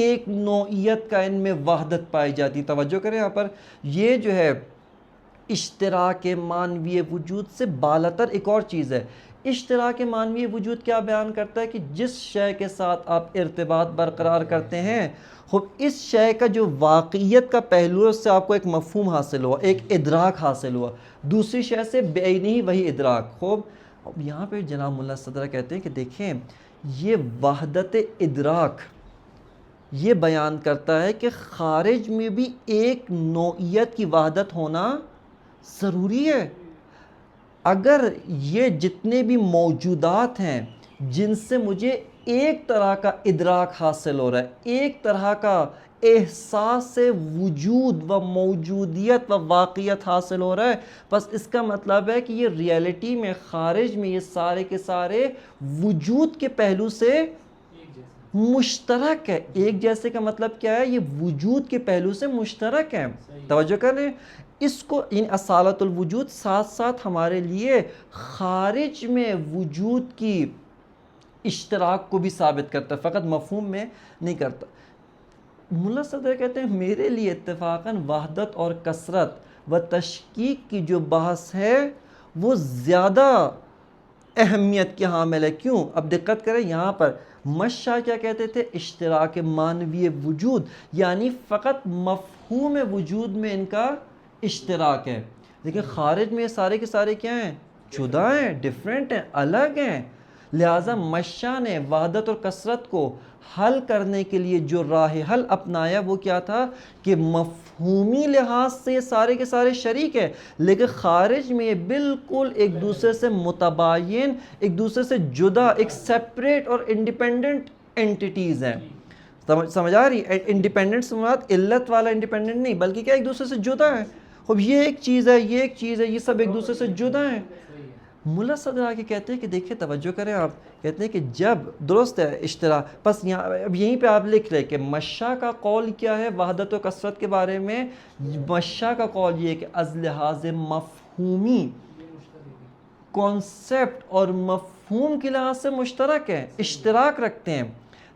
ایک نوعیت کا ان میں وحدت پائی جاتی۔ توجہ کریں یہاں پر، یہ جو ہے اشتراک معنوی وجود سے بالاتر ایک اور چیز ہے۔ اشتراک معنوی وجود کیا بیان کرتا ہے کہ جس شے کے ساتھ آپ ارتباط برقرار کرتے ہیں، خوب اس شے کا جو واقعیت کا پہلو ہے اس سے آپ کو ایک مفہوم حاصل ہوا، ایک ادراک حاصل ہوا، دوسری شے سے بعینی ہی وہی ادراک۔ خوب اب یہاں پہ جناب ملا صدرہ کہتے ہیں کہ دیکھیں یہ وحدت ادراک یہ بیان کرتا ہے کہ خارج میں بھی ایک نوعیت کی وحدت ہونا ضروری ہے۔ اگر یہ جتنے بھی موجودات ہیں جن سے مجھے ایک طرح کا ادراک حاصل ہو رہا ہے، ایک طرح کا احساس وجود و موجودیت و واقعیت حاصل ہو رہا ہے، بس اس کا مطلب ہے کہ یہ ریئلٹی میں خارج میں یہ سارے کے سارے وجود کے پہلو سے مشترک ہے۔ ایک جیسے کا مطلب کیا ہے، یہ وجود کے پہلو سے مشترک ہے۔ توجہ کریں، اس کو ان اصالت الوجود ساتھ ساتھ ہمارے لیے خارج میں وجود کی اشتراک کو بھی ثابت کرتا ہے، فقط مفہوم میں نہیں کرتا۔ ملا صدر کہتے ہیں میرے لیے اتفاقاً وحدت اور کثرت و تشکیک کی جو بحث ہے وہ زیادہ اہمیت کی حامل ہے۔ کیوں؟ اب دقت کریں یہاں پر، مشا کیا کہتے تھے، اشتراک معنوی وجود، یعنی فقط مفہوم وجود میں ان کا اشتراک ہے، لیکن خارج میں یہ سارے کے سارے کیا ہیں، جدا ہیں، ڈیفرنٹ ہیں، الگ ہیں۔ لہٰذا مشا نے وحدت اور کثرت کو حل کرنے کے لیے جو راہ حل اپنایا وہ کیا تھا کہ مفہومی لحاظ سے یہ سارے کے سارے شریک ہیں، لیکن خارج میں یہ بالکل ایک دوسرے سے متباین، ایک دوسرے سے جدا، ایک سیپریٹ اور انڈیپینڈنٹ اینٹیٹیز ہیں۔ سمجھ آ رہی؟ انڈیپینڈنٹ سے مراد علت والا انڈیپینڈنٹ نہیں، بلکہ کیا ایک دوسرے سے جدا ہے۔ اب یہ ایک چیز ہے، یہ ایک چیز ہے، یہ سب ایک دوسرے سے جدا ہیں۔ ملا صدر آگے کہتے ہیں کہ دیکھیں توجہ کریں، آپ کہتے ہیں کہ جب درست ہے اشتراک، بس یہاں اب یہیں پہ آپ لکھ لیں کہ مشا کا قول کیا ہے وحدت و کثرت کے بارے میں۔ مشا کا قول یہ ہے کہ از لحاظ مفہومی کانسیپٹ اور مفہوم کے لحاظ سے مشترک ہے، اشتراک رکھتے ہیں،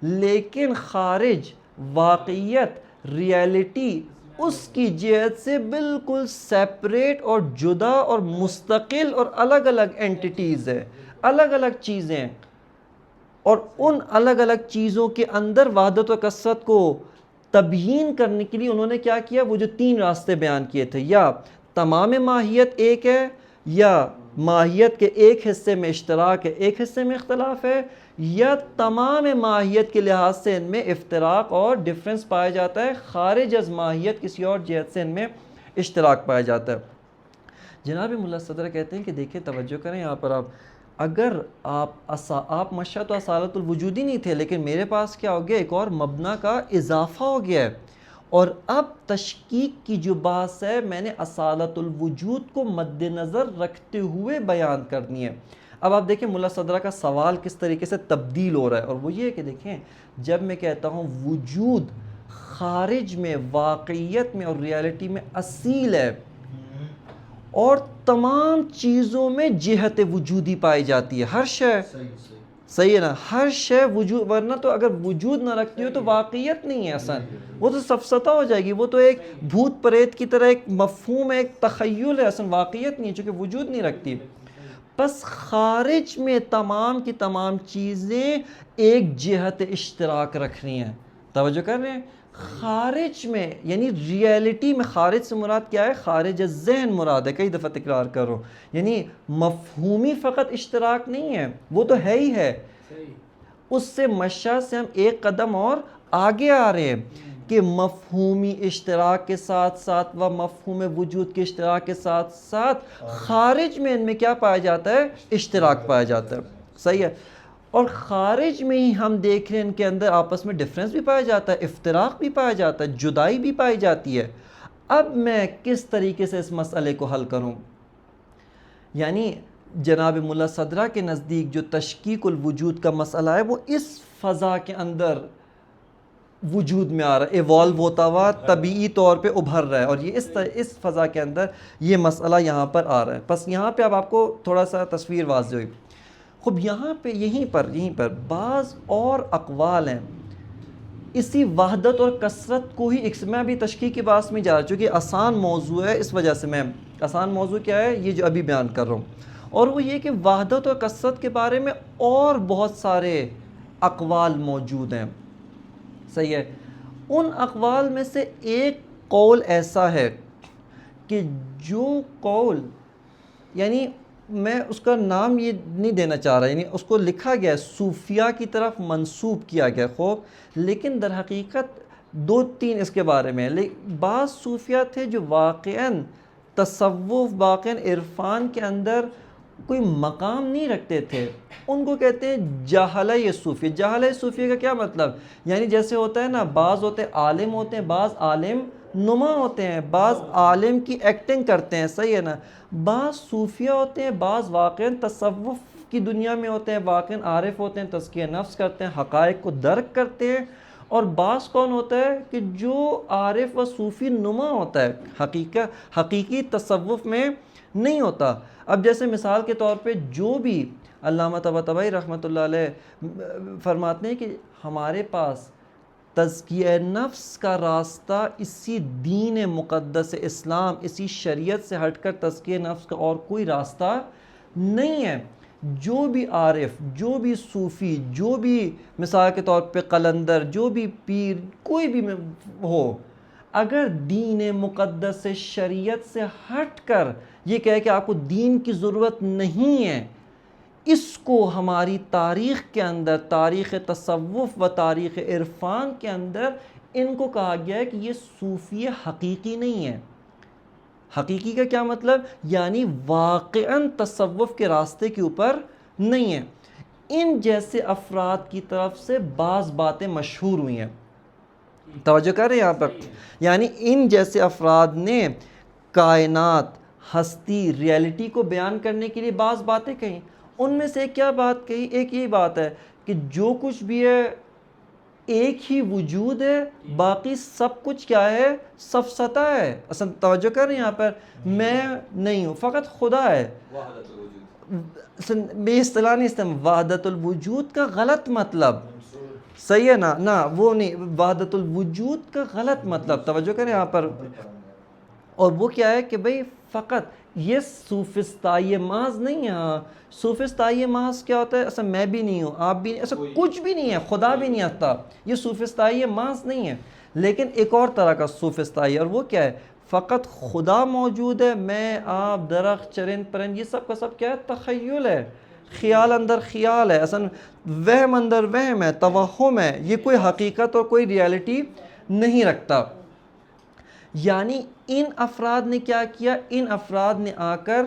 لیکن خارج واقعیت ریئلٹی اس کی جہت سے بالکل سیپریٹ اور جدا اور مستقل اور الگ الگ اینٹیٹیز ہے، الگ الگ چیزیں، اور ان الگ الگ چیزوں کے اندر وحدت و کثرت کو تبیین کرنے کے لیے انہوں نے کیا کیا، وہ جو تین راستے بیان کیے تھے، یا تمام ماہیت ایک ہے، یا ماہیت کے ایک حصے میں اشتراک ہے، ایک حصے میں اختلاف ہے، یا تمام ماہیت کے لحاظ سے ان میں افتراق اور ڈفرنس پایا جاتا ہے، خارج از ماہیت کسی اور جہت سے ان میں اشتراک پایا جاتا ہے۔ جناب ملا صدرہ کہتے ہیں کہ دیکھیں توجہ کریں یہاں پر اگر آپ مشیت و اصالت الوجود ہی نہیں تھے، لیکن میرے پاس کیا ہو گیا، ایک اور مبنا کا اضافہ ہو گیا ہے، اور اب تشکیک کی جو بحث ہے میں نے اصالت الوجود کو مد نظر رکھتے ہوئے بیان کرنی ہے۔ اب آپ دیکھیں ملا صدرہ کا سوال کس طریقے سے تبدیل ہو رہا ہے، اور وہ یہ ہے کہ دیکھیں جب میں کہتا ہوں وجود خارج میں، واقعیت میں اور ریالٹی میں اصیل ہے، اور تمام چیزوں میں جہت وجودی پائی جاتی ہے، ہر شے صحیح ہے نا، ہر شے وجود، ورنہ تو اگر وجود نہ رکھتی ہو تو واقعیت نہیں ہے اصلا، وہ تو سفسطہ ہو جائے گی، وہ تو ایک بھوت پریت کی طرح ایک مفہوم ہے، ایک تخیل ہے، اصلا واقعیت نہیں ہے چونکہ وجود نہیں رکھتی۔ بس خارج میں تمام کی تمام چیزیں ایک جہت اشتراک رکھ رہی ہیں، توجہ کر رہے ہیں، خارج میں یعنی ریالٹی میں، خارج سے مراد کیا ہے، خارج ذہن مراد ہے، کئی دفعہ تکرار کرو، یعنی مفہومی فقط اشتراک نہیں ہے، وہ تو ہے ہی ہے، اس سے مشا سے ہم ایک قدم اور آگے آ رہے ہیں کہ مفہومی اشتراک کے ساتھ ساتھ و مفہوم وجود کے اشتراک کے ساتھ ساتھ خارج میں ان میں کیا پایا جاتا ہے، اشتراک پایا جاتا ہے، صحیح ہے، اور خارج میں ہی ہم دیکھ رہے ہیں ان کے اندر آپس میں ڈفرینس بھی پایا جاتا ہے، افتراق بھی پایا جاتا ہے، جدائی بھی پائی جاتی ہے۔ اب میں کس طریقے سے اس مسئلے کو حل کروں؟ یعنی جناب ملا صدرہ کے نزدیک جو تشکیک الوجود کا مسئلہ ہے وہ اس فضا کے اندر وجود میں آ رہا ہے، ایوالو ہوتا ہوا طبیعی طور پہ ابھر رہا ہے، اور یہ اس فضا کے اندر یہ مسئلہ یہاں پر آ رہا ہے۔ بس یہاں پہ اب آپ کو تھوڑا سا تصویر واضح ہوئی۔ خوب یہاں پہ یہیں پر بعض اور اقوال ہیں اسی وحدت اور کثرت کو ہی، میں ابھی تشکیک کی بات میں جا رہا ہوں چونکہ آسان موضوع ہے، اس وجہ سے میں آسان موضوع کیا ہے یہ جو ابھی بیان کر رہا ہوں، اور وہ یہ کہ وحدت اور کثرت کے بارے میں اور بہت سارے اقوال موجود ہیں، صحیح ہے۔ ان اقوال میں سے ایک قول ایسا ہے کہ جو قول، یعنی میں اس کا نام یہ نہیں دینا چاہ رہا، یعنی اس کو لکھا گیا صوفیہ کی طرف منسوب کیا گیا خوب، لیکن در حقیقت دو تین اس کے بارے میں بعض صوفیہ تھے جو واقعاً تصوف، واقعاً عرفان کے اندر کوئی مقام نہیں رکھتے تھے، ان کو کہتے ہیں جاہلہ صوفی۔ جاہلہ صوفی کا کیا مطلب؟ یعنی جیسے ہوتا ہے نا، بعض ہوتے عالم ہوتے ہیں، بعض عالم نما ہوتے ہیں، بعض عالم کی ایکٹنگ کرتے ہیں، صحیح ہے نا، بعض صوفیہ ہوتے ہیں، بعض واقعاً تصوف کی دنیا میں ہوتے ہیں، واقعاً عارف ہوتے ہیں، تزکیہ نفس کرتے ہیں، حقائق کو درک کرتے ہیں، اور بعض کون ہوتا ہے کہ جو عارف و صوفی نما ہوتا ہے، حقیقی تصوف میں نہیں ہوتا۔ اب جیسے مثال کے طور پہ جو بھی علامہ طباطبائی رحمۃ اللہ علیہ فرماتے ہیں کہ ہمارے پاس تزکیہ نفس کا راستہ اسی دین مقدس اسلام، اسی شریعت سے ہٹ کر تزکیہ نفس کا اور کوئی راستہ نہیں ہے۔ جو بھی عارف، جو بھی صوفی، جو بھی مثال کے طور پہ قلندر، جو بھی پیر، کوئی بھی ہو، اگر دین مقدس شریعت سے ہٹ کر یہ کہے کہ آپ کو دین کی ضرورت نہیں ہے، اس کو ہماری تاریخ کے اندر، تاریخ تصوف و تاریخ عرفان کے اندر ان کو کہا گیا ہے کہ یہ صوفی حقیقی نہیں ہے۔ حقیقی کا کیا مطلب؟ یعنی واقعاً تصوف کے راستے کے اوپر نہیں ہے۔ ان جیسے افراد کی طرف سے بعض باتیں مشہور ہوئی ہیں، توجہ کر رہے ہیں یہاں پر، یعنی ان جیسے افراد نے کائنات، ہستی، ریالٹی کو بیان کرنے کے لیے بعض باتیں کہیں، ان میں سے کیا بات کہی؟ ایک یہی بات ہے کہ جو کچھ بھی ہے ایک ہی وجود ہے، باقی سب کچھ کیا ہے؟ سفسطہ ہے۔ اصلا توجہ کر رہے ہیں یہاں پر، میں نہیں ہوں، فقط خدا ہے۔ وحدت الوجود، میں اصطلاح نہیں استعمال، وحدت الوجود کا غلط مطلب، صحیح ہے نا، نہ وہ نہیں، وحدت الوجود کا غلط مطلب، توجہ کریں یہاں پر، اور وہ کیا ہے کہ بھئی فقط یہ صوفستائی محض نہیں ہے۔ ہاں، صوفستائی محض کیا ہوتا ہے؟ اصلا میں بھی نہیں ہوں، آپ بھی نہیں، ایسا کچھ بھی نہیں ہے، خدا بھی نہیں آتا، یہ صوفستائی محض نہیں ہے، لیکن ایک اور طرح کا صوفستائی، اور وہ کیا ہے؟ فقط خدا موجود ہے، میں آپ درخت چرند پرند یہ سب کا سب کیا ہے؟ تخیل ہے، خیال اندر خیال ہے، اصلا وہم اندر وہم ہے، توہم ہے، یہ کوئی حقیقت اور کوئی ریالٹی نہیں رکھتا۔ یعنی ان افراد نے کیا کیا؟ ان افراد نے آ کر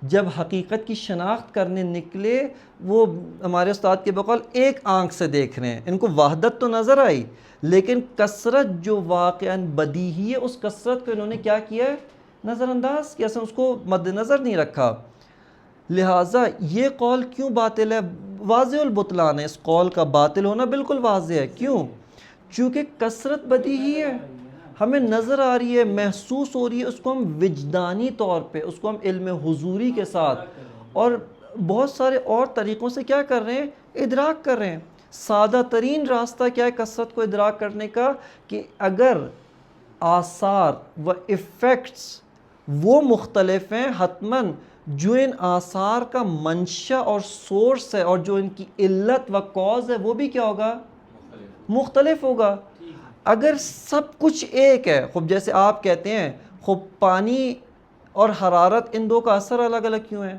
جب حقیقت کی شناخت کرنے نکلے، وہ ہمارے استاد کے بقول ایک آنکھ سے دیکھ رہے ہیں، ان کو وحدت تو نظر آئی لیکن کثرت جو واقعاً بدیہی ہے اس کثرت کو انہوں نے کیا کیا ہے؟ نظر انداز کیا، اس کو مد نظر نہیں رکھا۔ لہٰذا یہ قول کیوں باطل ہے؟ واضح البطلان ہے، اس قول کا باطل ہونا بالکل واضح ہے۔ کیوں؟ چونکہ کثرت بدیہی ہے، ہمیں نظر آ رہی ہے، محسوس ہو رہی ہے، اس کو ہم وجدانی طور پہ، اس کو ہم علم حضوری کے ساتھ اور بہت سارے اور طریقوں سے کیا کر رہے ہیں؟ ادراک کر رہے ہیں۔ سادہ ترین راستہ کیا ہے کثرت کو ادراک کرنے کا؟ کہ اگر آثار و ایفیکٹس وہ مختلف ہیں، حتماً جو ان آثار کا منشا اور سورس ہے اور جو ان کی علت و کاز ہے وہ بھی کیا ہوگا؟ مختلف ہوگا۔ اگر سب کچھ ایک ہے، خب جیسے آپ کہتے ہیں خب پانی اور حرارت ان دو کا اثر الگ الگ کیوں ہے؟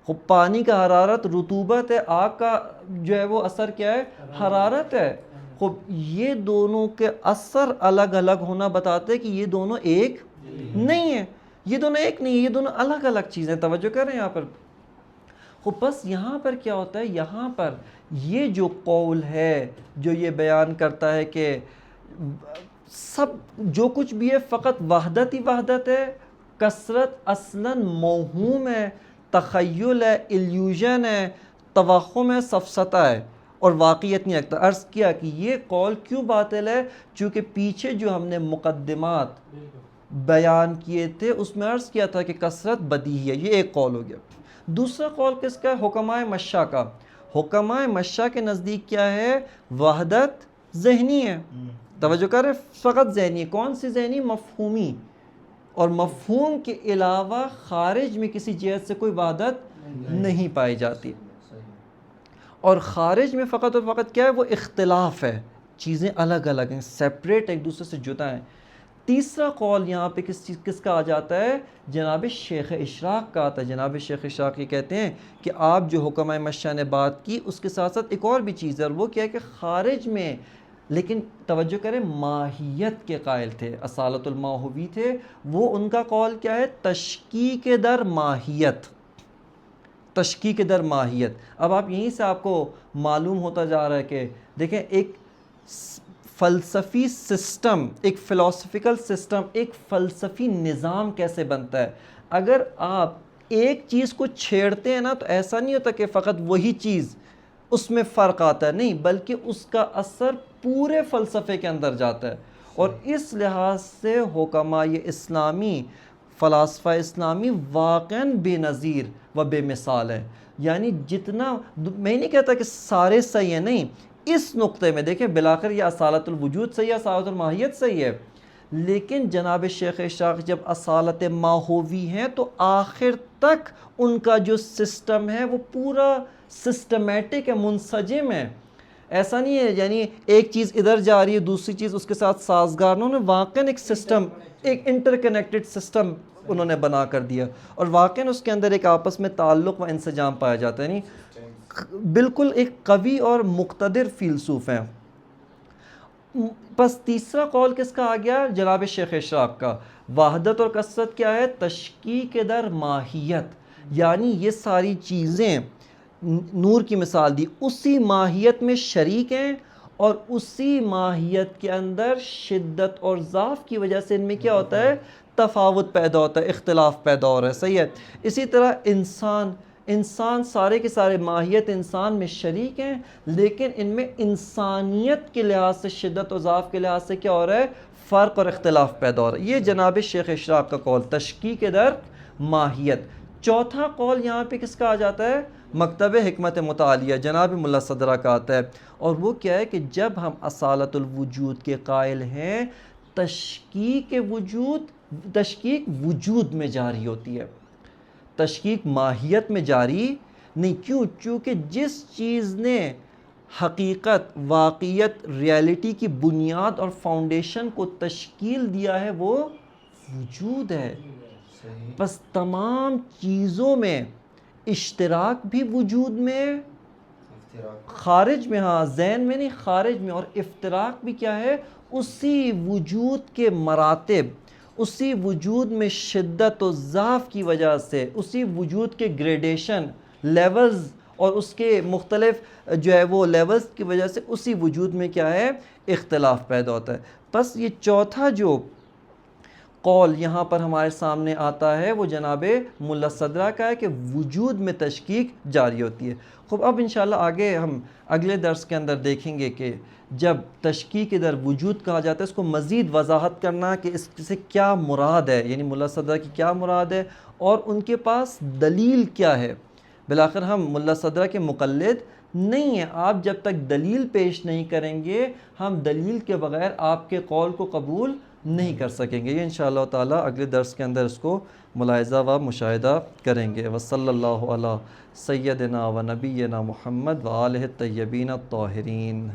خب پانی کا حرارت رطوبت ہے، آگ کا جو ہے وہ اثر کیا ہے؟ حرارت ہے۔ خب یہ دونوں کے اثر الگ الگ ہونا بتاتے ہیں کہ یہ دونوں ایک نہیں ہیں، یہ دونوں ایک نہیں ہیں، یہ دونوں الگ الگ چیزیں۔ توجہ کر رہے ہیں یہاں پر؟ خب بس یہاں پر کیا ہوتا ہے؟ یہاں پر یہ جو قول ہے جو یہ بیان کرتا ہے کہ سب جو کچھ بھی ہے فقط وحدت ہی وحدت ہے، کثرت اصلاً موہوم ہے، تخیل ہے، ایلیوژن ہے، توہم ہے، سفسطہ ہے اور واقعیت نہیں رکھتا۔ عرض کیا کہ یہ قول کیوں باطل ہے؟ چونکہ پیچھے جو ہم نے مقدمات بیان کیے تھے اس میں عرض کیا تھا کہ کثرت بدیہی ہے، یہ ایک قول ہو گیا۔ دوسرا قول کس کا ہے؟ حکمائے مشا کا۔ حکمائے مشا کے نزدیک کیا ہے؟ وحدت ذہنی ہے۔ توجہ کریں، فقط ذہنی ہے۔ کون سی ذہنی؟ مفہومی، اور مفہوم کے علاوہ خارج میں کسی جہت سے کوئی وحدت نہیں پائی جاتی، اور خارج میں فقط اور فقط کیا ہے؟ وہ اختلاف ہے، چیزیں الگ الگ ہیں، سیپریٹ، ایک دوسرے سے جدا ہیں۔ تیسرا قول یہاں پہ کس کا آ جاتا ہے؟ جناب شیخ اشراق کا آتا ہے۔ جناب شیخ اشراق یہ کہتے ہیں کہ آپ جو حکمائے مشا نے بات کی اس کے ساتھ ساتھ ایک اور بھی چیز ہے، اور وہ کیا ہے کہ خارج میں، لیکن توجہ کریں، ماہیت کے قائل تھے، اصالت الماہوی تھے وہ۔ ان کا قول کیا ہے؟ تشکیک در ماہیت، تشکیک در ماہیت۔ اب آپ یہیں سے آپ کو معلوم ہوتا جا رہا ہے کہ دیکھیں ایک فلسفی سسٹم، ایک فلسفیکل سسٹم، ایک فلسفی نظام کیسے بنتا ہے؟ اگر آپ ایک چیز کو چھیڑتے ہیں نا تو ایسا نہیں ہوتا کہ فقط وہی چیز اس میں فرق آتا ہے، نہیں، بلکہ اس کا اثر پورے فلسفے کے اندر جاتا ہے۔ اور اس لحاظ سے حکمائے اسلامی، فلاسفہ اسلامی واقعاً بے نظیر و بے مثال ہے۔ یعنی جتنا، میں نہیں کہتا کہ سارے صحیح ہیں، نہیں، اس نقطے میں دیکھیں بلاخر یہ اصالت الوجود صحیح ہے، اصالت الماہیت صحیح ہے، لیکن جناب شیخ اشراق جب اصالت ماہوی ہیں تو آخر تک ان کا جو سسٹم ہے وہ پورا سسٹمیٹک ہے، منسجم ہے۔ ایسا نہیں ہے یعنی ایک چیز ادھر جا رہی ہے دوسری چیز اس کے ساتھ سازگار، انہوں نے واقعاً ایک سسٹم، ایک انٹر کنیکٹڈ سسٹم انہوں نے بنا کر دیا، اور واقعاً اس کے اندر ایک آپس میں تعلق و انسجام پایا جاتا ہے، یعنی بالکل ایک قوی اور مقتدر فیلسوف ہیں۔ بس تیسرا قول کس کا آ گیا؟ جناب شیخ اشراق کا۔ وحدت اور کثرت کیا ہے؟ تشکیک در ماہیت، یعنی یہ ساری چیزیں، نور کی مثال دی، اسی ماہیت میں شریک ہیں اور اسی ماہیت کے اندر شدت اور ضعف کی وجہ سے ان میں کیا ہوتا ہے؟ تفاوت پیدا ہوتا ہے، اختلاف پیدا ہو رہا ہے، صحیح ہے۔ اسی طرح انسان سارے کے سارے ماہیت انسان میں شریک ہیں، لیکن ان میں انسانیت کے لحاظ سے، شدت و ضعف کے لحاظ سے کیا ہو رہا ہے؟ فرق اور اختلاف پیدا ہو رہا ہے۔ یہ جناب شیخ اشراق کا قول، تشکیک در ماہیت۔ چوتھا قول یہاں پہ کس کا آ جاتا ہے؟ مکتب حکمت متعالیہ، جناب ملا صدرہ کا آتا ہے، اور وہ کیا ہے کہ جب ہم اصالت الوجود کے قائل ہیں، تشکیک وجود میں جاری ہوتی ہے، تشکیک ماہیت میں جاری نہیں۔ کیوں؟ چونکہ جس چیز نے حقیقت، واقعیت، ریالٹی کی بنیاد اور فاؤنڈیشن کو تشکیل دیا ہے وہ وجود ہے، بس تمام چیزوں میں اشتراک بھی وجود میں، خارج میں، ہاں ذہن میں نہیں، خارج میں، اور افتراق بھی کیا ہے؟ اسی وجود کے مراتب، اسی وجود میں شدت و ضعف کی وجہ سے، اسی وجود کے گریڈیشن لیولز اور اس کے مختلف جو ہے وہ لیولز کی وجہ سے اسی وجود میں کیا ہے؟ اختلاف پیدا ہوتا ہے۔ بس یہ چوتھا جو قول یہاں پر ہمارے سامنے آتا ہے وہ جناب ملا صدرہ کا ہے کہ وجود میں تشکیک جاری ہوتی ہے۔ خوب اب انشاءاللہ آگے ہم اگلے درس کے اندر دیکھیں گے کہ جب تشکیک ادھر وجود کہا جاتا ہے اس کو مزید وضاحت کرنا کہ اس سے کیا مراد ہے، یعنی ملا صدرہ کی کیا مراد ہے اور ان کے پاس دلیل کیا ہے۔ بالآخر ہم ملا صدرہ کے مقلد نہیں ہیں، آپ جب تک دلیل پیش نہیں کریں گے ہم دلیل کے بغیر آپ کے قول کو قبول نہیں کر سکیں گے۔ یہ انشاءاللہ تعالیٰ اگلے درس کے اندر اس کو ملاحظہ و مشاہدہ کریں گے۔ وصلی اللہ علی سیدنا و نبینا محمد و آلہ الطیبین الطاہرین۔